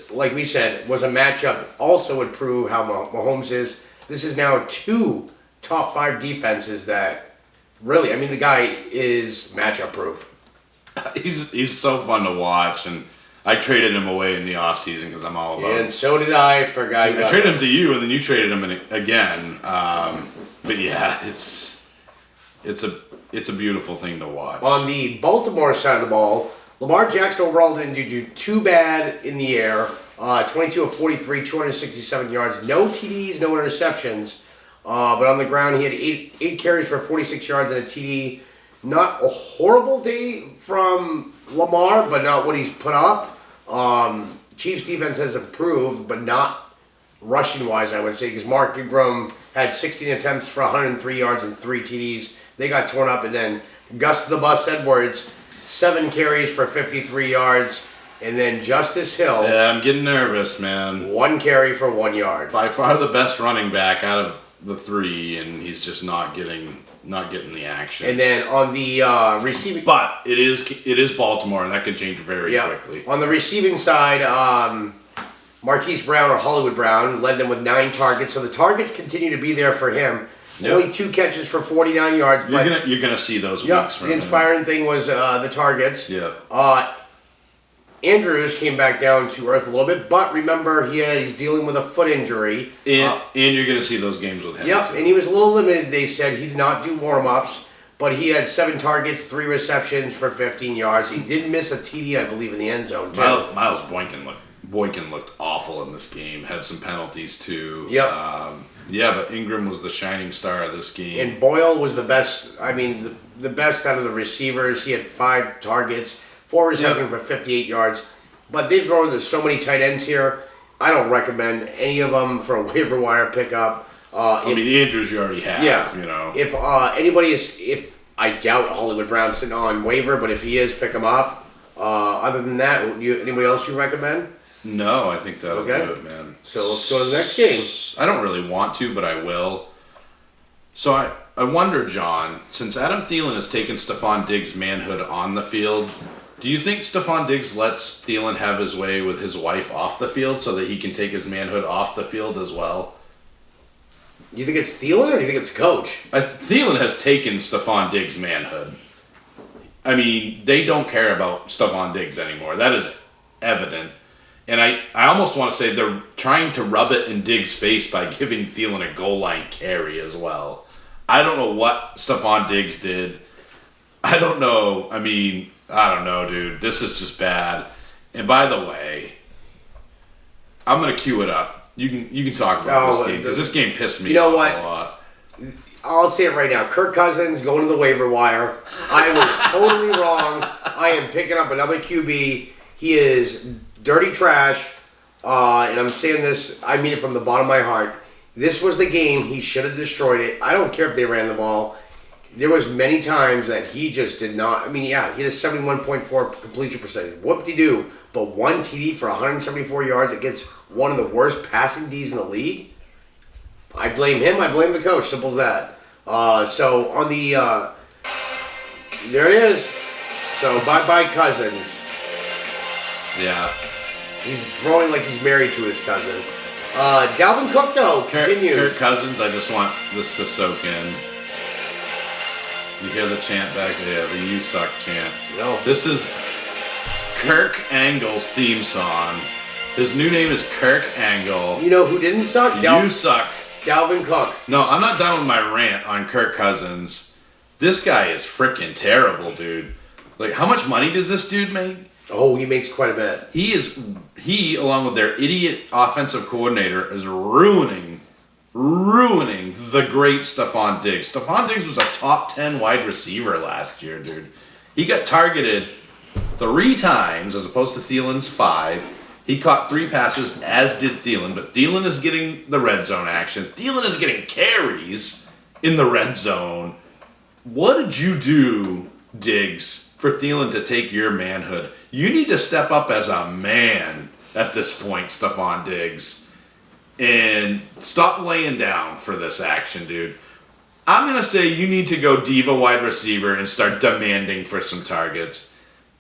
like we said, was a matchup. Also would prove how Mahomes is. This is now 2 top 5 defenses that really, I mean, the guy is matchup proof. He's so fun to watch, and I traded him away in the offseason because I'm all about. And so did I for a guy. I traded him to you, and then you traded him again. But yeah, it's a beautiful thing to watch. On the Baltimore side of the ball, Lamar Jackson overall didn't do too bad in the air. 22 of 43, 267 yards, no TDs, no interceptions. But on the ground, he had 8 carries for 46 yards and a TD. Not a horrible day from Lamar, but not what he's put up. Chiefs defense has improved, but not rushing wise, I would say, because Mark Ingram had 16 attempts for 103 yards and 3 TDs. They got torn up, and then Gus the Bus Edwards, 7 carries for 53 yards, and then Justice Hill. Yeah, I'm getting nervous, man. 1 carry for 1 yard. By far the best running back out of the 3, and he's just not getting the action. And then on the receiving, but it is Baltimore, and that could change very quickly. On the receiving side, Marquise Brown or Hollywood Brown led them with 9 targets, so the targets continue to be there for him. Yep. Only 2 catches for 49 yards. You're gonna see those weeks from the inspiring thing was the targets. Yeah. Andrews came back down to earth a little bit, but remember he's dealing with a foot injury. And you're gonna see those games with him. Yep, and he was a little limited. They said he did not do warm-ups, but he had 7 targets, 3 receptions for 15 yards. He did miss a TD, I believe, in the end zone too. Miles Boykin looked awful in this game. Had some penalties too. Yep. But Ingram was the shining star of this game. And Boyle was the best. I mean, the best out of the receivers. He had 5 targets, 4 receptions for 58 yards. But they've thrown to so many tight ends here. I don't recommend any of them for a waiver wire pickup. Andrews you already have. Yeah. You know. If I doubt Hollywood Brown's sitting on waiver, but if he is, pick him up. Other than that, anybody else you recommend? No, I think that'll do it, man. So let's go to the next game. I don't really want to, but I will. So I wonder, John, since Adam Thielen has taken Stephon Diggs' manhood on the field, do you think Stephon Diggs lets Thielen have his way with his wife off the field so that he can take his manhood off the field as well? You think it's Thielen or do you think it's coach? Thielen has taken Stephon Diggs' manhood. I mean, they don't care about Stephon Diggs anymore. That is evident. And I almost want to say they're trying to rub it in Diggs' face by giving Thielen a goal line carry as well. I don't know what Stephon Diggs did. I don't know. I mean, I don't know, dude. This is just bad. And by the way, I'm going to cue it up. You can talk about this game because this game pissed me off a lot. I'll say it right now. Kirk Cousins going to the waiver wire. I was totally wrong. I am picking up another QB. He is dirty trash, and I'm saying this, I mean it from the bottom of my heart. This was the game. He should have destroyed it. I don't care if they ran the ball. There was many times that he just did not. I mean, yeah, he had a 71.4 completion percentage. Whoop-de-doo. But 1 TD for 174 yards against one of the worst passing Ds in the league? I blame him. I blame the coach. Simple as that. So on the... there it is. So bye-bye Cousins. Yeah. He's throwing like he's married to his cousin. Dalvin Cook, though, continues. Kirk Cousins, I just want this to soak in. You hear the chant back there, the "You Suck" chant. No. This is Kirk Angle's theme song. His new name is Kirk Angle. You know who didn't suck? You suck. Dalvin Cook. No, I'm not done with my rant on Kirk Cousins. This guy is freaking terrible, dude. Like, how much money does this dude make? Oh, he makes quite a bit. He, along with their idiot offensive coordinator, is ruining the great Stephon Diggs. Stephon Diggs was a top 10 wide receiver last year, dude. He got targeted 3 times as opposed to Thielen's 5. He caught 3 passes, as did Thielen, but Thielen is getting the red zone action. Thielen is getting carries in the red zone. What did you do, Diggs, for Thielen to take your manhood? You need to step up as a man at this point, Stephon Diggs, and stop laying down for this action, dude. I'm going to say you need to go diva wide receiver and start demanding for some targets.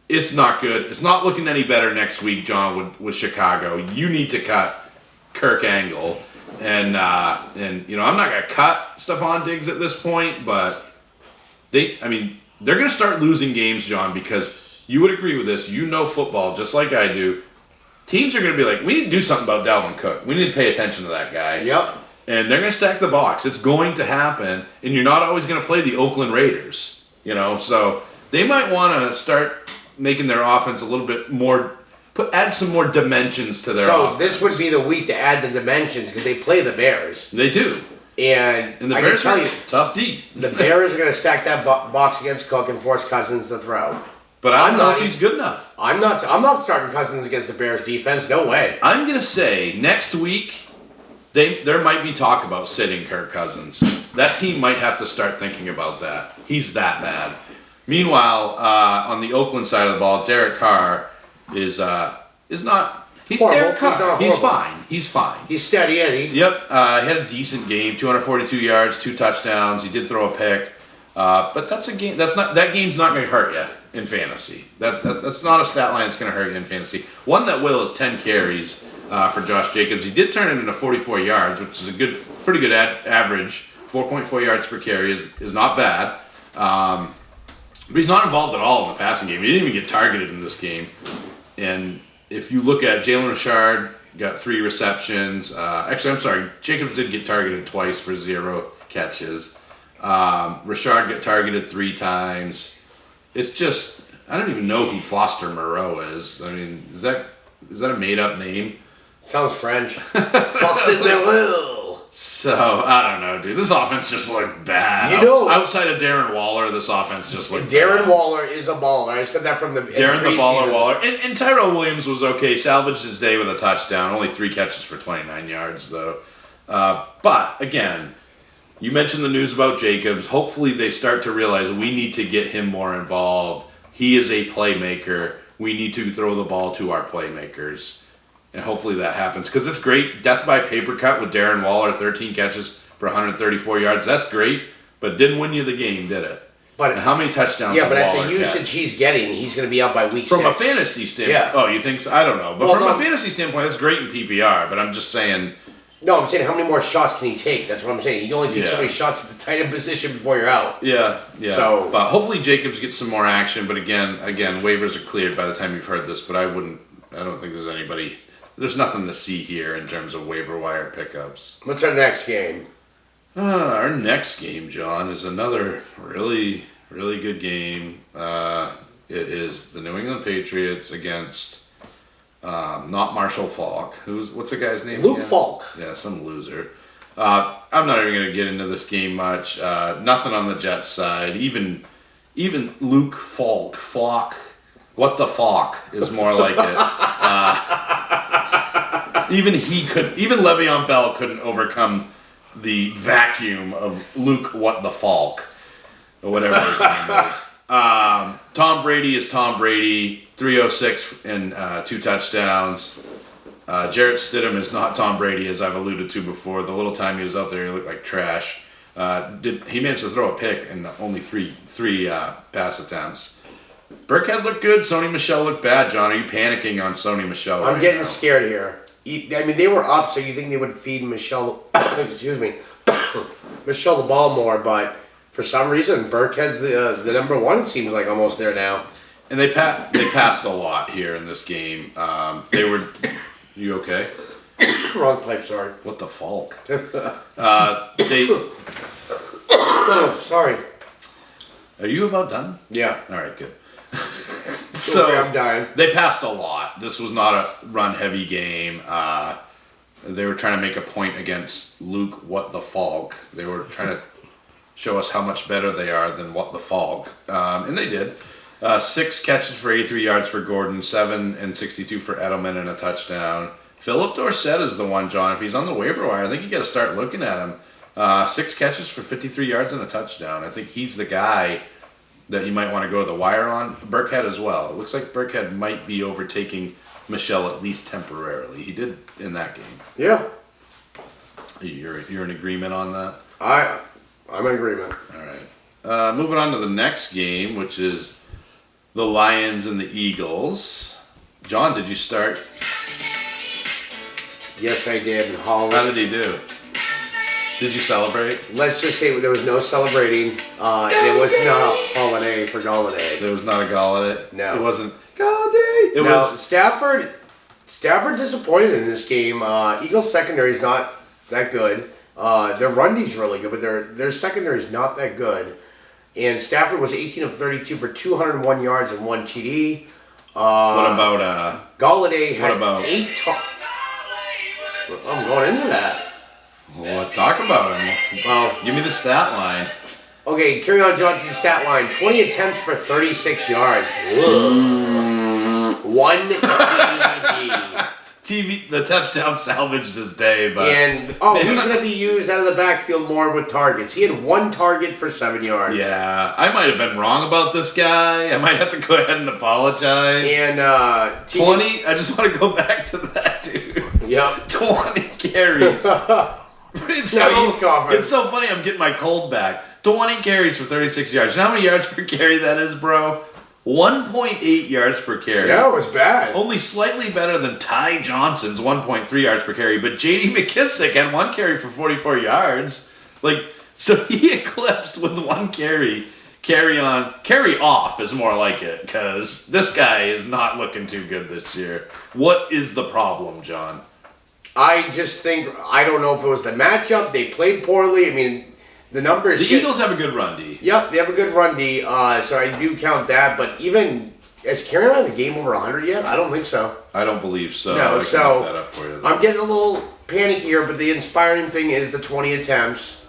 It's not good. It's not looking any better next week, John, with Chicago. You need to cut Kirk Angle. And you know, I'm not going to cut Stephon Diggs at this point, but they're going to start losing games, John, because you would agree with this. You know football just like I do. Teams are going to be like, we need to do something about Dalvin Cook. We need to pay attention to that guy. Yep. And they're going to stack the box. It's going to happen. And you're not always going to play the Oakland Raiders. You know, so they might want to start making their offense a little bit more, add some more dimensions to their offense. So this would be the week to add the dimensions because they play the Bears. They do. And the Bears are tough D. The Bears are going to stack that box against Cook and force Cousins to throw. But I don't know if he's good enough. I'm not starting Cousins against the Bears defense. No way. I'm going to say next week, There might be talk about sitting Kirk Cousins. That team might have to start thinking about that. He's that bad. Meanwhile, on the Oakland side of the ball, Derek Carr is not. He's Horrible. Derek Carr. He's not He's horrible. fine. He's fine. He's steady Eddie. Yep. He had a decent game. 242 yards, 2 touchdowns. He did throw a pick. But that's a game. That game's not going to hurt you in fantasy. That's not a stat line that's going to hurt you in fantasy. One that will is 10 carries for Josh Jacobs. He did turn it into 44 yards, which is a pretty good average. 4.4 yards per carry is not bad. But he's not involved at all in the passing game. He didn't even get targeted in this game. And if you look at Jalen Richard, got 3 receptions. Actually, I'm sorry. Jacobs did get targeted twice for 0 catches. Richard got targeted 3 times. It's just, I don't even know who Foster Moreau is. I mean, is that a made-up name? Sounds French. Foster Moreau. So, I don't know, dude. This offense just looked bad. Outside of Darren Waller, this offense just looked Darren bad. Waller is a baller. I said that from the Darren the baller Waller. And Tyrell Williams was okay. Salvaged his day with a touchdown. Only 3 catches for 29 yards, though. But, again, you mentioned the news about Jacobs. Hopefully they start to realize we need to get him more involved. He is a playmaker. We need to throw the ball to our playmakers. And hopefully that happens. Because it's great. Death by paper cut with Darren Waller, 13 catches for 134 yards. That's great. But didn't win you the game, did it? But and how many touchdowns Yeah, but did at Waller the usage catch? he's getting, he's going to be out by week 6. From a fantasy standpoint. Yeah. Oh, you think so? I don't know. But Well, from no. a fantasy standpoint, that's great in PPR. But I'm just saying... No, I'm saying how many more shots can he take? That's what I'm saying. You only take so many shots at the tight end position before you're out. Yeah. So- but hopefully Jacobs gets some more action. But again, waivers are cleared by the time you've heard this. But I don't think there's anybody. There's nothing to see here in terms of waiver wire pickups. What's our next game? Our next game, John, is another really, really good game. It is the New England Patriots against not Marshall Faulk. What's the guy's name? Luke again? Falk. Yeah, some loser. I'm not even going to get into this game much. Nothing on the Jets side. Even Luke Falk. What the fuck is more like it. Even Le'Veon Bell couldn't overcome the vacuum of Luke What the Falk, or whatever his name is. Tom Brady is Tom Brady, 306 and 2 touchdowns. Jarrett Stidham is not Tom Brady, as I've alluded to before. The little time he was out there, he looked like trash. He managed to throw a pick in only three pass attempts. Burkhead looked good. Sony Michel looked bad. John, are you panicking on Sony Michel? I'm right getting now? scared here. I mean, they were up, so you think they would feed Michelle, excuse me, Michelle the ball more, but for some reason, Burkhead's the number 1, it seems like, almost there now. And they passed a lot here in this game. They were. You okay? Wrong pipe, sorry. What the Falk? Oh, sorry. Are you about done? Yeah. All right, good. So I'm dying. They passed a lot. This was not a run-heavy game. They were trying to make a point against Luke What the Falk. They were trying to show us how much better they are than What the Falk. And they did. 6 catches for 83 yards for Gordon, 7 and 62 for Edelman and a touchdown. Philip Dorsett is the one, John. If he's on the waiver wire, I think you got to start looking at him. 6 catches for 53 yards and a touchdown. I think he's the guy that you might want to go to the wire on. Burkhead as well. It looks like Burkhead might be overtaking Michelle at least temporarily. He did in that game. Yeah. You're in agreement on that? I'm in agreement. All right. Moving on to the next game, which is the Lions and the Eagles. John, did you start? Yes, I did. How did he do? Did you celebrate? Let's just say there was no celebrating. It was not a holiday for Galladay. There was not a Galladay? No. It wasn't Galladay? It was... Stafford disappointed in this game. Eagles secondary is not that good. Their run D's really good, but their secondary is not that good. And Stafford was 18 of 32 for 201 yards and 1 TD. What about... Galladay had what about... 8... I'm going into that. Well, talk about him. Well, give me the stat line. Okay, Kerryon Johnson's stat line: 20 attempts for 36 yards. 1 TD. The touchdown salvaged his day, but And he's going to be used out of the backfield more with targets. He had 1 target for 7 yards. yeah, I might have been wrong about this guy. I might have to go ahead and apologize. And 20. I just want to go back to that, dude. Yep. 20 carries. He's coughing. It's so funny. I'm getting my cold back. 20 carries for 36 yards. You know how many yards per carry that is, bro? 1.8 yards per carry. Yeah, it was bad. Only slightly better than Ty Johnson's 1.3 yards per carry. But J.D. McKissick had 1 carry for 44 yards. So he eclipsed with 1 carry. Carry off is more like it, because this guy is not looking too good this year. What is the problem, John? I just think, I don't know if it was the matchup. They played poorly. I mean, the numbers... The Eagles have a good run D. Yep, they have a good run D, so I do count that. But even, has Carolina the game over 100 yet? I don't think so. I don't believe so. No, I can so look that up for you, though. I'm getting a little panicky here, but the inspiring thing is the 20 attempts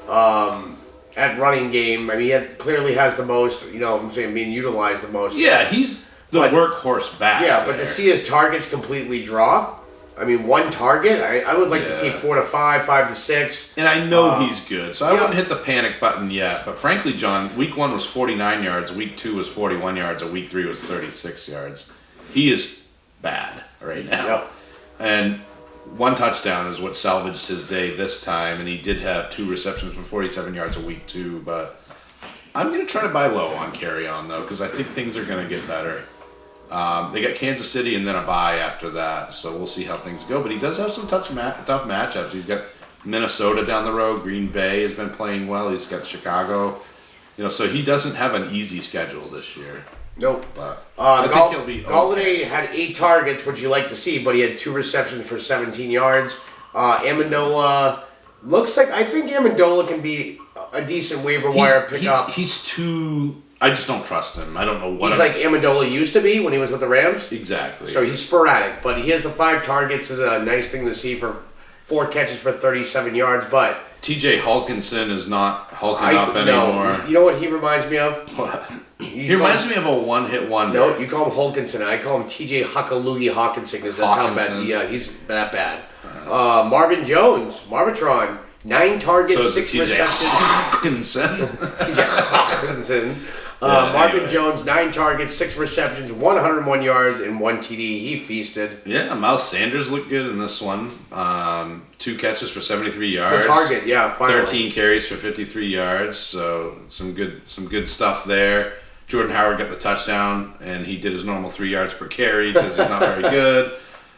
at running game. I mean, he clearly has the most, I'm saying, being utilized the most. Yeah, he's the workhorse back. Yeah, but there. to see his targets completely drop, I mean, 1 target, I would like to see 4 to 5, 5 to 6. And I know he's good, so I wouldn't hit the panic button yet. But frankly, John, week 1 was 49 yards, week 2 was 41 yards, and week 3 was 36 yards. He is bad right now. Yep. And 1 touchdown is what salvaged his day this time, and he did have 2 receptions for 47 yards a week 2. But I'm going to try to buy low on carry on, though, because I think things are going to get better. They got Kansas City and then a bye after that, so we'll see how things go. But he does have some tough matchups. He's got Minnesota down the road. Green Bay has been playing well. He's got Chicago. So he doesn't have an easy schedule this year. Nope. But I think he'll be Galladay had 8 targets, which you like to see, but he had 2 receptions for 17 yards. Amendola looks like, I think Amendola can be a decent waiver wire pickup. He's too... I just don't trust him. I don't know what... He's like Amendola used to be when he was with the Rams. Exactly. So he's sporadic, but he has the 5 targets. Is a nice thing to see for 4 catches for 37 yards, but... TJ Hawkinson is not hulking up anymore. You know what he reminds me of? What? He reminds me of a one-hit wonder. No, you call him Hawkinson. I call him TJ Huckaloogie Hawkinson because that's how bad. Yeah, he's that bad. Marvin Jones, Marvitron, 9 targets, 6 receptions. Hawkinson. TJ Hawkinson. Marvin Jones, 9 targets, 6 receptions, 101 yards, and 1 TD. He feasted. Yeah, Miles Sanders looked good in this one. 2 catches for 73 yards. The target, yeah, finally. 13 carries for 53 yards. So some good stuff there. Jordan Howard got the touchdown, and he did his normal 3 yards per carry because he's not very good.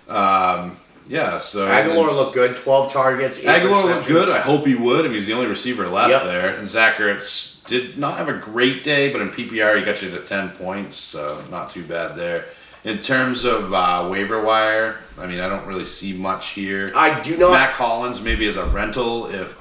So Aguilar looked good, 12 targets. Aguilar looked good. I hope he would. I mean, he's the only receiver left Yep. there. And Zach Ertz did not have a great day, but in PPR he got you to 10 points, so not too bad there. In terms of waiver wire, I mean, I don't really see much here. I do not. Mac Hollins maybe as a rental if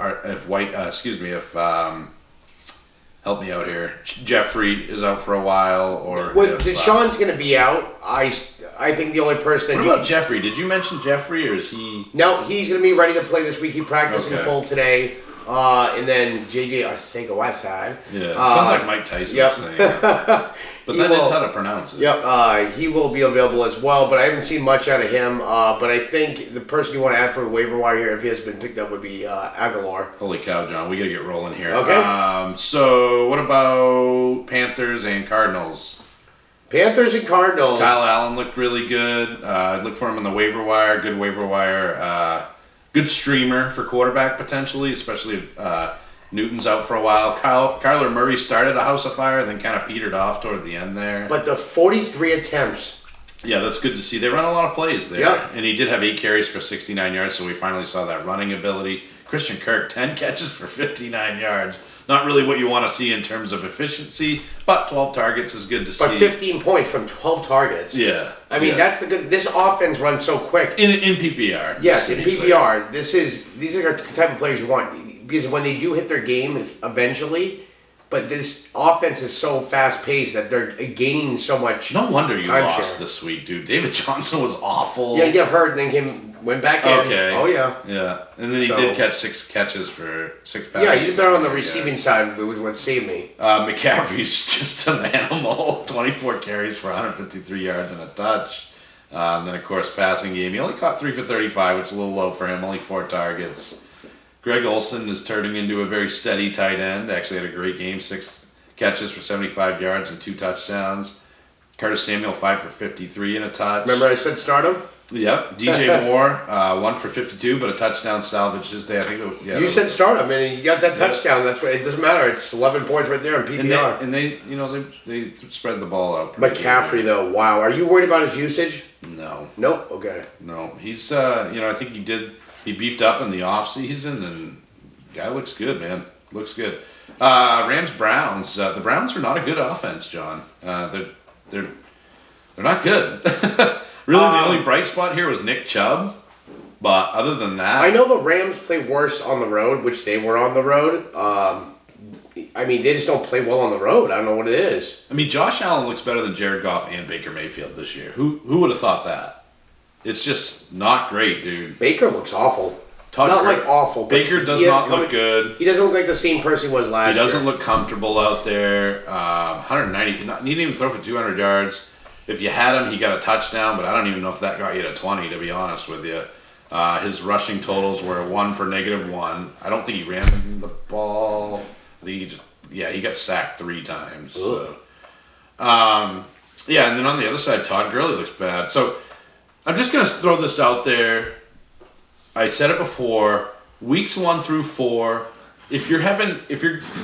help me out here. Jeffrey is out for a while, or Well, Deshaun's going to be out. I think the only person that what about Jeffrey? Did you mention Jeffrey, or is he? No, he's going to be ready to play this week. He practiced in Okay. full today. And then JJ Arcega-Whiteside. Yeah, sounds like Mike Tyson saying it. But that is how to pronounce it. Yep, he will be available as well, but I haven't seen much out of him. But I think the person you want to add for the waiver wire here, if he has been picked up, would be Aguilar. Holy cow, John, we got to get rolling here. Okay. So what about Panthers and Cardinals? Panthers and Cardinals. Kyle Allen looked really good. Look for him on the waiver wire. Good waiver wire. Good streamer for quarterback potentially, especially if Newton's out for a while. Kyler Murray started a house of fire and then kind of petered off toward the end there. But the 43 attempts. Yeah, that's good to see. They run a lot of plays there. Yep. And he did have 8 carries for 69 yards, so we finally saw that running ability. Christian Kirk, 10 catches for 59 yards. Not really what you want to see in terms of efficiency, but 12 targets is good to see. But 15 points from 12 targets. Yeah. I mean, yeah. that's the good. This offense runs so quick. In PPR. Yes, in PPR. These are the type of players you want. Because when they do hit their game eventually, but this offense is so fast paced that they're gaining so much. No wonder you time lost share. this week, dude. David Johnson was awful. Yeah, he got hurt and then went back in. Okay. Oh, yeah. Yeah. And then he did catch 6 catches for 6 passes. Yeah, he did better on the receiving side. It was what saved me. McCaffrey's just an animal. 24 carries for 153 yards and a touch. And then, of course, passing game. He only caught 3 for 35, which is a little low for him. Only 4 targets. Greg Olsen is turning into a very steady tight end. Actually had a great game. 6 catches for 75 yards and 2 touchdowns. Curtis Samuel, 5 for 53 and a touch. Remember I said start him? Yep. DJ Moore, 1 for 52, but a touchdown salvage his day. I think. You said start him, and you got that touchdown. That's what. It doesn't matter. It's 11 points right there in PPR. And they they spread the ball out. McCaffrey though, wow. Are you worried about his usage? No. Nope. Okay. No. He's I think he beefed up in the off season, and guy looks good, man. Looks good. Rams Browns. The Browns are not a good offense, John. They're not good. Really, the only bright spot here was Nick Chubb, but other than that... I know the Rams play worse on the road, which they were on the road. They just don't play well on the road. I don't know what it is. I mean, Josh Allen looks better than Jared Goff and Baker Mayfield this year. Who would have thought that? It's just not great, dude. Baker looks awful. Like awful. But Baker does not look good. He doesn't look like the same person he was last year. He doesn't look comfortable out there. 190. He didn't even throw for 200 yards. If you had him, he got a touchdown, but I don't even know if that got you to 20, to be honest with you. His rushing totals were 1 for -1. I don't think he ran the ball. He got sacked 3 times. So. And then on the other side, Todd Gurley looks bad. So I'm just going to throw this out there. I said it before. Weeks 1 through 4, if you're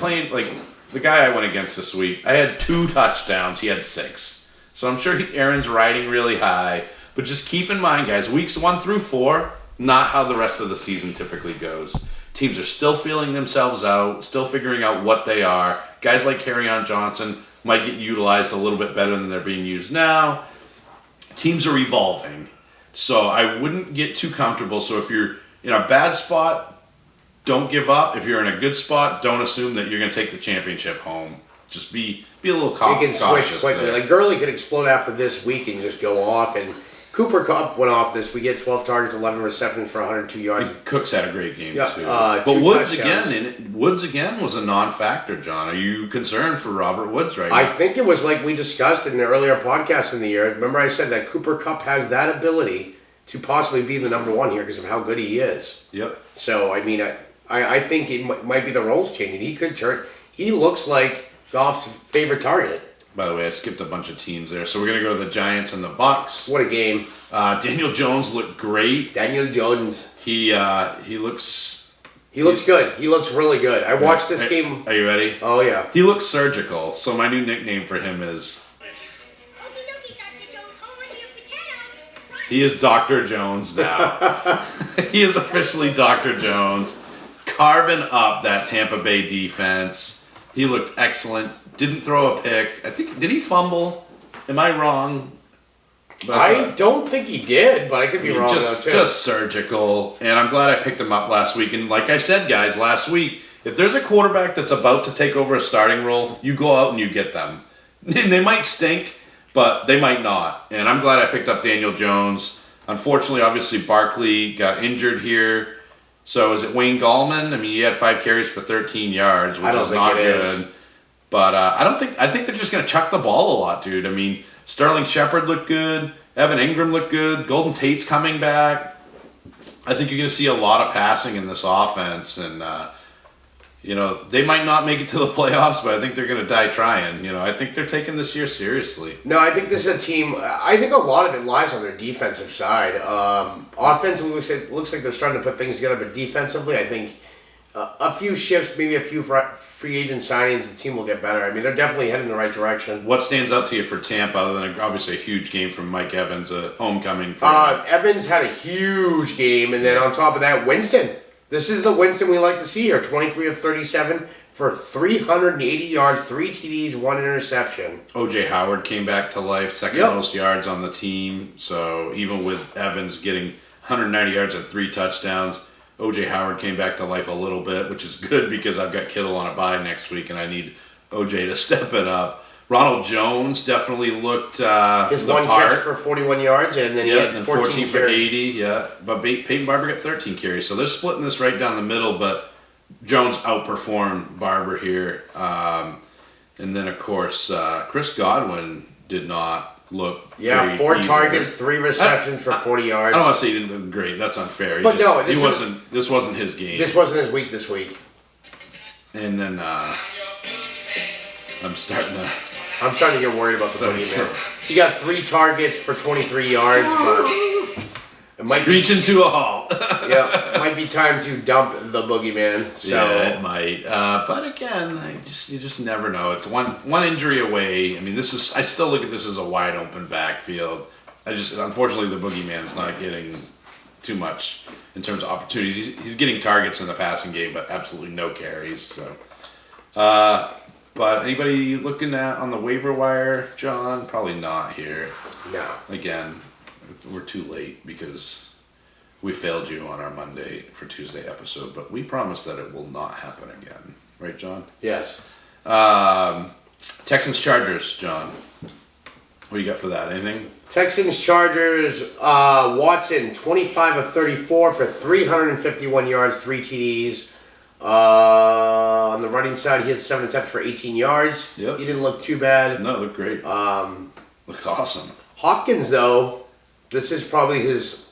playing, like the guy I went against this week, I had 2 touchdowns. He had 6. So I'm sure Aaron's riding really high. But just keep in mind, guys, weeks 1 through 4, not how the rest of the season typically goes. Teams are still feeling themselves out, still figuring out what they are. Guys like Kerryon Johnson might get utilized a little bit better than they're being used now. Teams are evolving. So I wouldn't get too comfortable. So if you're in a bad spot, don't give up. If you're in a good spot, don't assume that you're going to take the championship home. Just be a little cautious. He can switch quickly. There. Like Gurley could explode after this week and just go off. And Cooper Kupp went off this week. He had 12 targets, 11 receptions for 102 yards. And Cooks had a great game too. But Woods again was a non-factor. John, are you concerned for Robert Woods right now? I think it was like we discussed in the earlier podcast in the year. Remember, I said that Cooper Kupp has that ability to possibly be the number 1 here because of how good he is. Yep. So I mean, I think it might be the roles changing. He could turn. He looks like Goff's favorite target. By the way, I skipped a bunch of teams there. So we're going to go to the Giants and the Bucks. What a game. Daniel Jones looked great. Daniel Jones. He looks... He looks good. He looks really good. I watched this game. Are you ready? Oh, yeah. He looks surgical. So my new nickname for him is... He is Dr. Jones now. He is officially Dr. Jones. Carving up that Tampa Bay defense. He looked excellent. Didn't throw a pick. I think, did he fumble? Am I wrong? But I don't think he did, but I could be wrong just, though, too. Just surgical. And I'm glad I picked him up last week. And like I said, guys, last week, if there's a quarterback that's about to take over a starting role, you go out and you get them. And they might stink, but they might not. And I'm glad I picked up Daniel Jones. Unfortunately, obviously, Barkley got injured here. So is it Wayne Gallman? I mean, he had 5 carries for 13 yards, which is not good. But I think they're just going to chuck the ball a lot, dude. I mean, Sterling Shepard looked good. Evan Ingram looked good. Golden Tate's coming back. I think you're going to see a lot of passing in this offense. And, they might not make it to the playoffs, but I think they're going to die trying. I think they're taking this year seriously. No, I think this is a team. I think a lot of it lies on their defensive side. Offensively, it looks like they're starting to put things together, but defensively, I think a few shifts, maybe a few free agent signings, the team will get better. I mean, they're definitely heading in the right direction. What stands out to you for Tampa, other than obviously a huge game from Mike Evans, a homecoming? Evans had a huge game, and then on top of that, Winston. This is the Winston we like to see here. 23 of 37 for 380 yards, 3 TDs, 1 interception. O.J. Howard came back to life, second most yards on the team. So even with Evans getting 190 yards and 3 touchdowns, O.J. Howard came back to life a little bit, which is good because I've got Kittle on a bye next week and I need O.J. to step it up. Ronald Jones definitely looked his the one part. catch for 41 yards, and then he had 14 for 80. Yeah, but Peyton Barber got 13 carries, so they're splitting this right down the middle. But Jones outperformed Barber here, and then of course Chris Godwin did not look Yeah, great 4 either. targets, 3 receptions for 40 yards. I don't want to say he didn't look great. That's unfair. But no, this wasn't his game. This wasn't his week this week. And then I'm starting to get worried about the boogeyman. He got 3 targets for 23 yards, but it might be, reaching to a halt. yeah, it might be time to dump the boogeyman. So. Yeah, it might. But again, you just never know. It's one injury away. I mean, I still look at this as a wide open backfield. Unfortunately, the boogeyman's not getting too much in terms of opportunities. He's getting targets in the passing game, but absolutely no carries. So, but anybody looking at on the waiver wire, John? Probably not here. No. Again, we're too late because we failed you on our Monday for Tuesday episode, but we promise that it will not happen again. Right, John? Yes. Texans Chargers, John. What you got for that? Anything? Texans Chargers. Watson 25 of 34 for 351 yards, 3 TDs. On the running side, he had 7 attempts for 18 yards. Yep. He didn't look too bad. No, it looked great. Looked awesome. Hopkins, though, this is probably his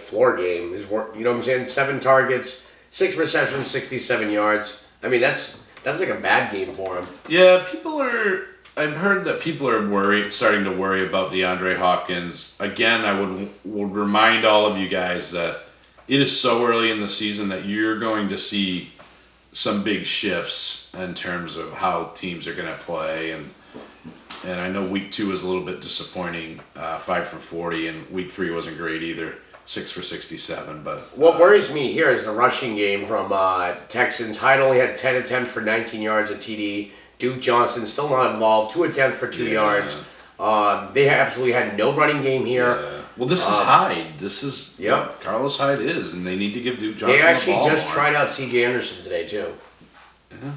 floor game. His work, you know what I'm saying? 7 targets, 6 receptions, 67 yards. I mean, that's like a bad game for him. Yeah, I've heard that people are starting to worry about DeAndre Hopkins. Again, I would remind all of you guys that it is so early in the season that you're going to see some big shifts in terms of how teams are going to play, and I know week 2 was a little bit disappointing, 5 for 40, and week 3 wasn't great either, 6 for 67. But what worries me here is the rushing game from Texans. Hyde only had 10 attempts for 19 yards at TD. Duke Johnson still not involved, 2 attempts for 2 yards. They absolutely had no running game here. Yeah. Well, this is Hyde. This is yep. what Carlos Hyde is, and they need to give Duke Johnson They actually the ball just more. tried out C.J. Anderson today too. Yeah.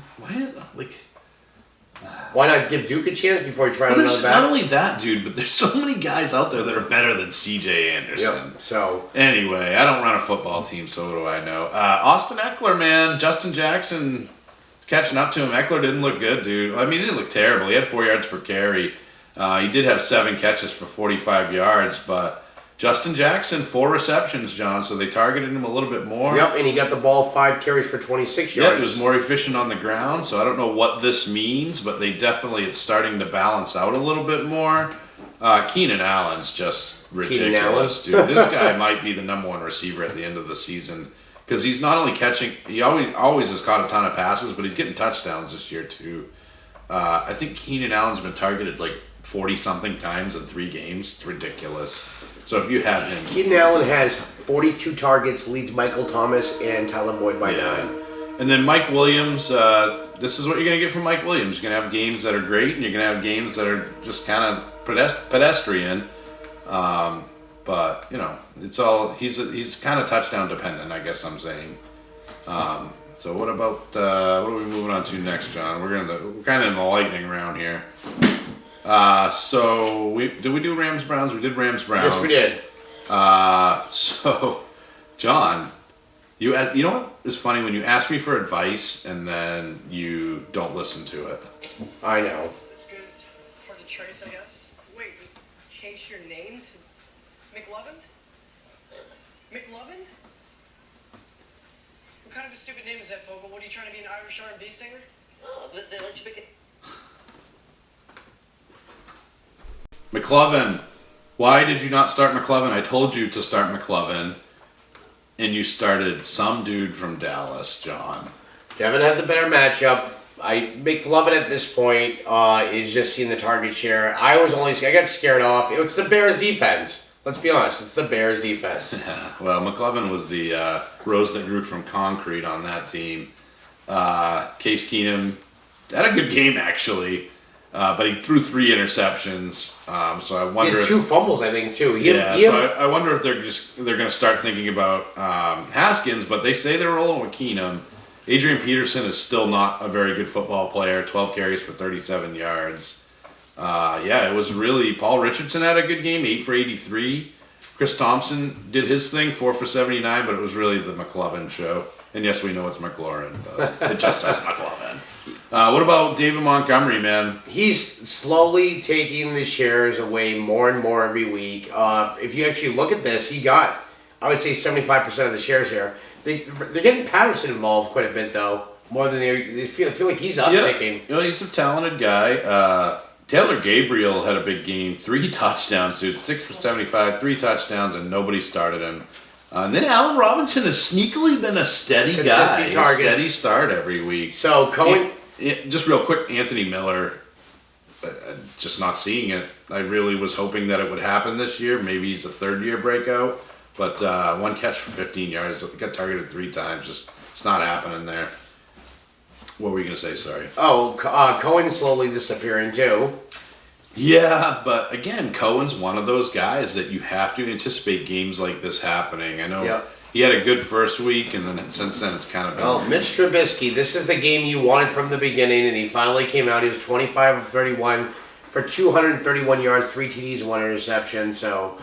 Why not give Duke a chance before he tries Well, another back? not only that, dude, but there's so many guys out there that are better than C.J. Anderson. Yep. So anyway, I don't run a football team, so what do I know? Austin Eckler, man, Justin Jackson catching up to him. Eckler didn't look good, dude. I mean, he didn't look terrible. He had 4 yards per carry. He did have 7 catches for 45 yards, but Justin Jackson, 4 receptions, John, so they targeted him a little bit more. Yep, and he got the ball 5 carries for 26 yards. Yeah, he was more efficient on the ground, so I don't know what this means, but it's starting to balance out a little bit more. Keenan Allen's just ridiculous, dude. This guy might be the number 1 receiver at the end of the season because he's not only catching, he always has caught a ton of passes, but he's getting touchdowns this year too. I think Keenan Allen's been targeted 40-something times in 3 games. It's ridiculous. So if you have him... Keenan Allen has 42 targets, leads Michael Thomas and Tyler Boyd by 9. And then Mike Williams, this is what you're going to get from Mike Williams. You're going to have games that are great, and you're going to have games that are just kind of pedestrian. But, it's all... He's kind of touchdown dependent, I guess I'm saying. So what about... what are we moving on to next, John? We're kind of in the lightning round here. So did we do Rams Browns? We did Rams Browns. Yes, we did. So John, you know what is funny when you ask me for advice and then you don't listen to it. I know. It's good. It's hard to trace, I guess. Wait, you changed your name to McLovin? McLovin? What kind of a stupid name is that, Vogel? What are you trying to be, an Irish R&B singer? Oh, they let you make it. McLovin. Why did you not start McLovin? I told you to start McLovin, and you started some dude from Dallas, John. Devin had the better matchup. McLovin at this point is just seeing the target share. I got scared off. It's the Bears defense. Let's be honest. It's the Bears defense. Yeah, well, McLovin was the rose that grew from concrete on that team. Case Keenum had a good game, actually. But he threw 3 interceptions, so I wonder. He had 2 fumbles, I think, too. I wonder if they're going to start thinking about Haskins. But they say they're rolling with Keenum. Adrian Peterson is still not a very good football player. 12 carries for 37 yards. It was really Paul Richardson had a good game, 8 for 83. Chris Thompson did his thing, 4 for 79. But it was really the McLovin show. And yes, we know it's McLaurin, but it just says McLovin. What about David Montgomery, man? He's slowly taking the shares away more and more every week. If you actually look at this, he got, I would say, 75% of the shares here. They're getting Patterson involved quite a bit, though. More than they feel like he's upticking. Yeah, he's a talented guy. Taylor Gabriel had a big game. 3 touchdowns, dude. 6 for 75, 3 touchdowns, and nobody started him. And then Allen Robinson has sneakily been a steady guy. A steady start every week. So, Cohen... Just real quick, Anthony Miller, just not seeing it. I really was hoping that it would happen this year. Maybe he's a third-year breakout. But 1 catch for 15 yards. Got targeted 3 times. Just it's not happening there. What were you going to say? Sorry. Oh, Cohen's slowly disappearing, too. Yeah, but again, Cohen's one of those guys that you have to anticipate games like this happening. I know he had a good first week, and then since then it's kind of been... Oh, Mitch Trubisky, this is the game you wanted from the beginning, and he finally came out. He was 25 of 31 for 231 yards, 3 TDs, 1 interception, so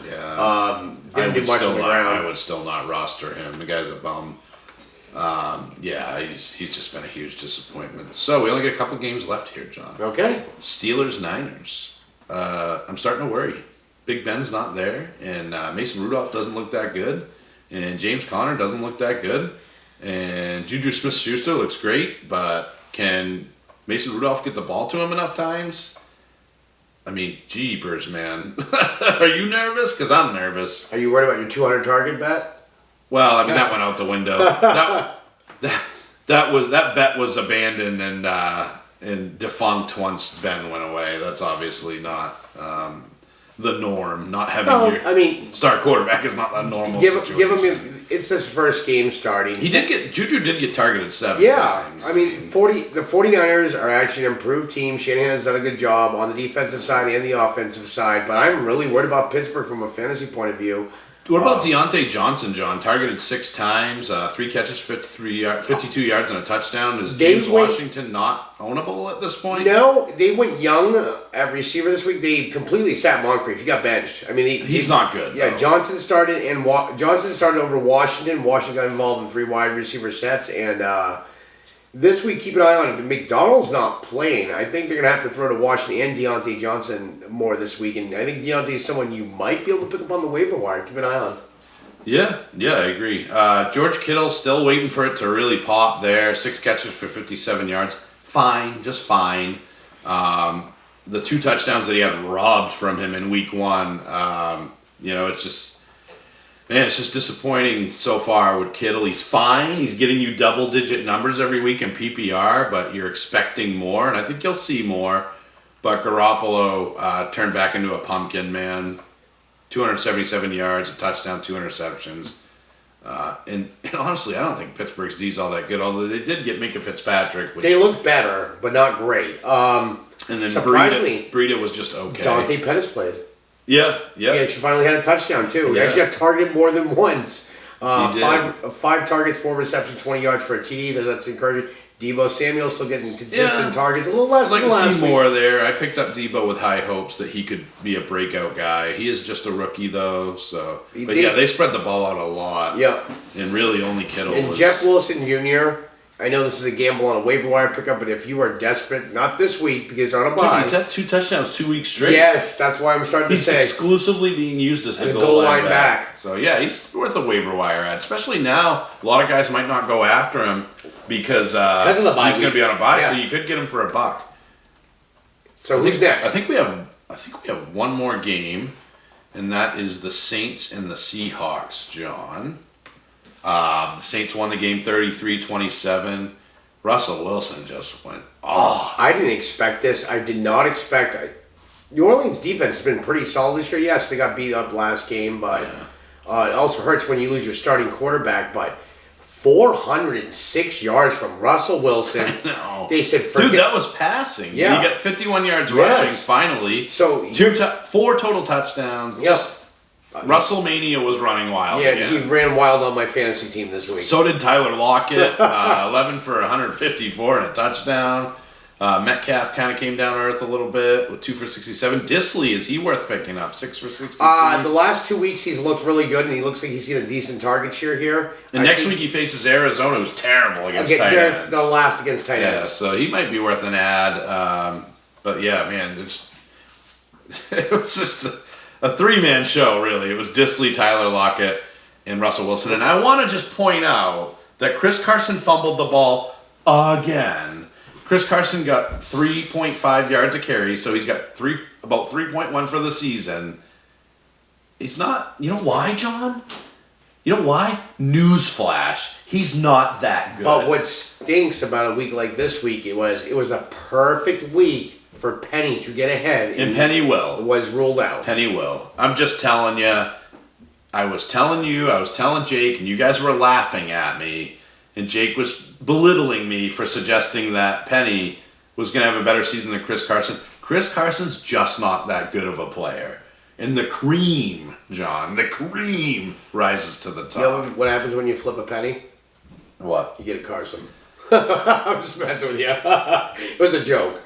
didn't do much on the ground. I would still not roster him. The guy's a bum. He's just been a huge disappointment. So we only get a couple games left here, John. Okay. Steelers-Niners. I'm starting to worry. Big Ben's not there, and Mason Rudolph doesn't look that good, and James Conner doesn't look that good, and Juju Smith-Schuster looks great, but can Mason Rudolph get the ball to him enough times? I mean, jeepers, man. Are you nervous? Because I'm nervous. Are you worried about your 200 target bet? Well, I mean, that went out the window. that bet was abandoned and defunct once Ben went away. That's obviously not the norm. Not having star quarterback is not a normal situation. Give him. It's his first game starting. Juju did get targeted 7 times. I mean, the 49ers are actually an improved team. Shanahan has done a good job on the defensive side and the offensive side, but I'm really worried about Pittsburgh from a fantasy point of view. What about Deontay Johnson, John? Targeted 6 times, 3 catches, 52 yards, and a touchdown. Is James Washington not ownable at this point? No, they went young at receiver this week. They completely sat Moncrief. He got benched. I mean, he's not good. Yeah, though. Johnson started over Washington. Washington got involved in 3 wide receiver sets, and this week, keep an eye on it. If McDonald's not playing, I think they're going to have to throw to Washington and Deontay Johnson more this week. And I think Deontay is someone you might be able to pick up on the waiver wire. Keep an eye on. Yeah, I agree. George Kittle still waiting for it to really pop there. 6 catches for 57 yards. Fine, just fine. The 2 touchdowns that he had robbed from him in week 1, it's just... Man, it's just disappointing so far with Kittle. He's fine. He's getting you double-digit numbers every week in PPR, but you're expecting more, and I think you'll see more. But Garoppolo turned back into a pumpkin, man. 277 yards, a touchdown, 2 interceptions. And honestly, I don't think Pittsburgh's D's all that good, although they did get Minka Fitzpatrick. They look better, but not great. And then surprisingly, Breida was just okay. Dante Pettis played. Yeah. Yeah, she finally had a touchdown, too. He actually got targeted more than once. He did. 5 targets, 4 receptions, 20 yards for a TD. That's encouraging. Deebo Samuel still getting consistent targets. A little less I'd like than last to see more there. I picked up Deebo with high hopes that he could be a breakout guy. He is just a rookie, though. So, they spread the ball out a lot. Yeah. And really only Kittle. And Jeff Wilson Jr., I know this is a gamble on a waiver wire pickup, but if you are desperate, not this week because you're on a bye. He's had 2 touchdowns 2 weeks straight. Yes, that's why I'm starting to say. He's exclusively being used as the goal line back. So, he's worth a waiver wire ad. Especially now, a lot of guys might not go after him because of the bye he's going to be on a bye, yeah. so you could get him for $1. So who's next? I think we have one more game, and that is the Saints and the Seahawks, John. The Saints won the game 33-27. Russell Wilson just went off. I didn't expect this. I did not expect... New Orleans defense has been pretty solid this year. Yes, they got beat up last game, but it also hurts when you lose your starting quarterback. But 406 yards from Russell Wilson. No. They said, dude, that was passing. Yeah. He got 51 yards rushing, finally. So 4 total touchdowns. Yep. Russell Mania was running wild. Yeah, he ran wild on my fantasy team this week. So did Tyler Lockett. 11 for 154 and a touchdown. Metcalf kind of came down to earth a little bit with 2 for 67. Disley, is he worth picking up? 6 for 63. The last 2 weeks he's looked really good, and he looks like he's seen a decent target share here. And next week he faces Arizona, who's terrible against tight ends. The last against tight ends. Yeah, so he might be worth an ad. But yeah, man, it was just a three-man show, really. It was Disley, Tyler Lockett, and Russell Wilson. And I want to just point out that Chris Carson fumbled the ball again. Chris Carson got 3.5 yards a carry, so he's got about 3.1 for the season. He's not, you know why, John? You know why? Newsflash. He's not that good. But what stinks about a week like this week, it was a perfect week for Penny to get ahead. And Penny will. It was ruled out. Penny will. I'm just telling you. I was telling Jake, and you guys were laughing at me. And Jake was belittling me for suggesting that Penny was going to have a better season than Chris Carson. Chris Carson's just not that good of a player. And the cream, John, the cream rises to the top. You know what happens when you flip a penny? What? You get a Carson. I'm just messing with you. It was a joke.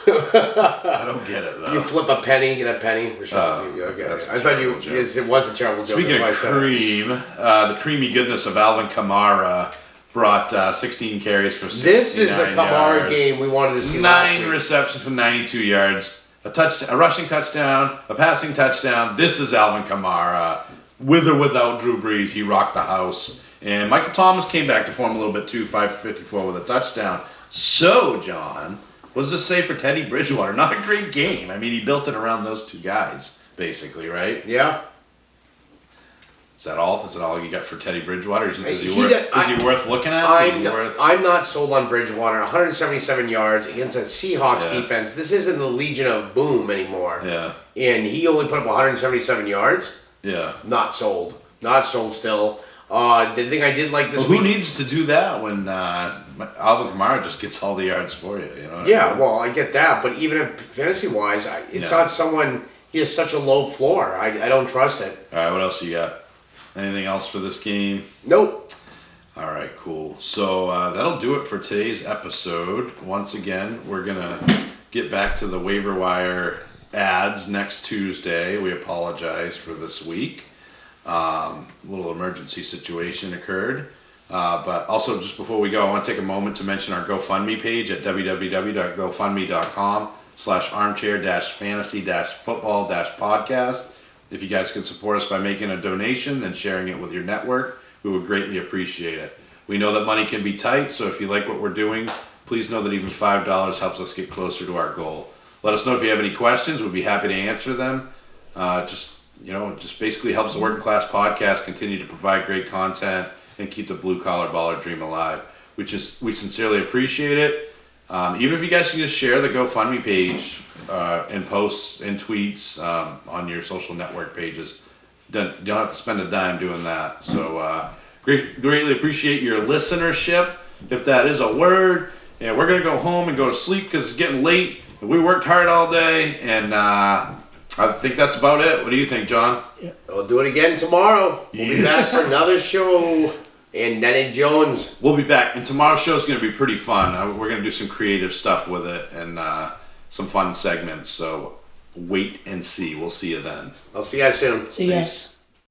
I don't get it, though. You flip a penny, get a penny. Okay. I thought it was a terrible joke. Speaking of cream, the creamy goodness of Alvin Kamara brought 16 carries for 69 yards. This is the Kamara game we wanted to see last week. 9 receptions for 92 yards, a rushing touchdown, a passing touchdown. This is Alvin Kamara. With or without Drew Brees, he rocked the house. And Michael Thomas came back to form a little bit too, 5-54 with a touchdown. So, John, what does this say for Teddy Bridgewater? Not a great game. I mean, he built it around those two guys, basically, right? Yeah. Is that all? Is that all you got for Teddy Bridgewater? Is he worth looking at? I'm not sold on Bridgewater. 177 yards against a Seahawks defense. This isn't the Legion of Boom anymore. Yeah. And he only put up 177 yards. Yeah. Not sold. Not sold still. The thing I did like this week... Who needs to do that when Alvin Kamara just gets all the yards for you? You know what I mean? Well, I get that. But even fantasy-wise, it's not someone... He has such a low floor. I don't trust it. All right, what else you got? Anything else for this game? Nope. All right, cool. So that'll do it for today's episode. Once again, we're going to get back to the waiver wire ads next Tuesday. We apologize for this week. A little emergency situation occurred. But also, just before we go, I want to take a moment to mention our GoFundMe page at www.gofundme.com/armchair-fantasy-football-podcast. If you guys could support us by making a donation and sharing it with your network, we would greatly appreciate it. We know that money can be tight, so if you like what we're doing, please know that even $5 helps us get closer to our goal. Let us know if you have any questions. We'd be happy to answer them. Just basically helps the Working Class Podcast continue to provide great content and keep the blue collar baller dream alive. We sincerely appreciate it. Even if you guys can just share the GoFundMe page and posts and tweets on your social network pages, you don't have to spend a dime doing that. So greatly appreciate your listenership, if that is a word. And we're gonna go home and go to sleep because it's getting late. We worked hard all day, and I think that's about it. What do you think, John? Yeah. We'll do it again tomorrow. We'll be back for another show. And Denny Jones. We'll be back. And tomorrow's show is going to be pretty fun. We're going to do some creative stuff with it and some fun segments. So wait and see. We'll see you then. I'll see you guys soon. See you guys.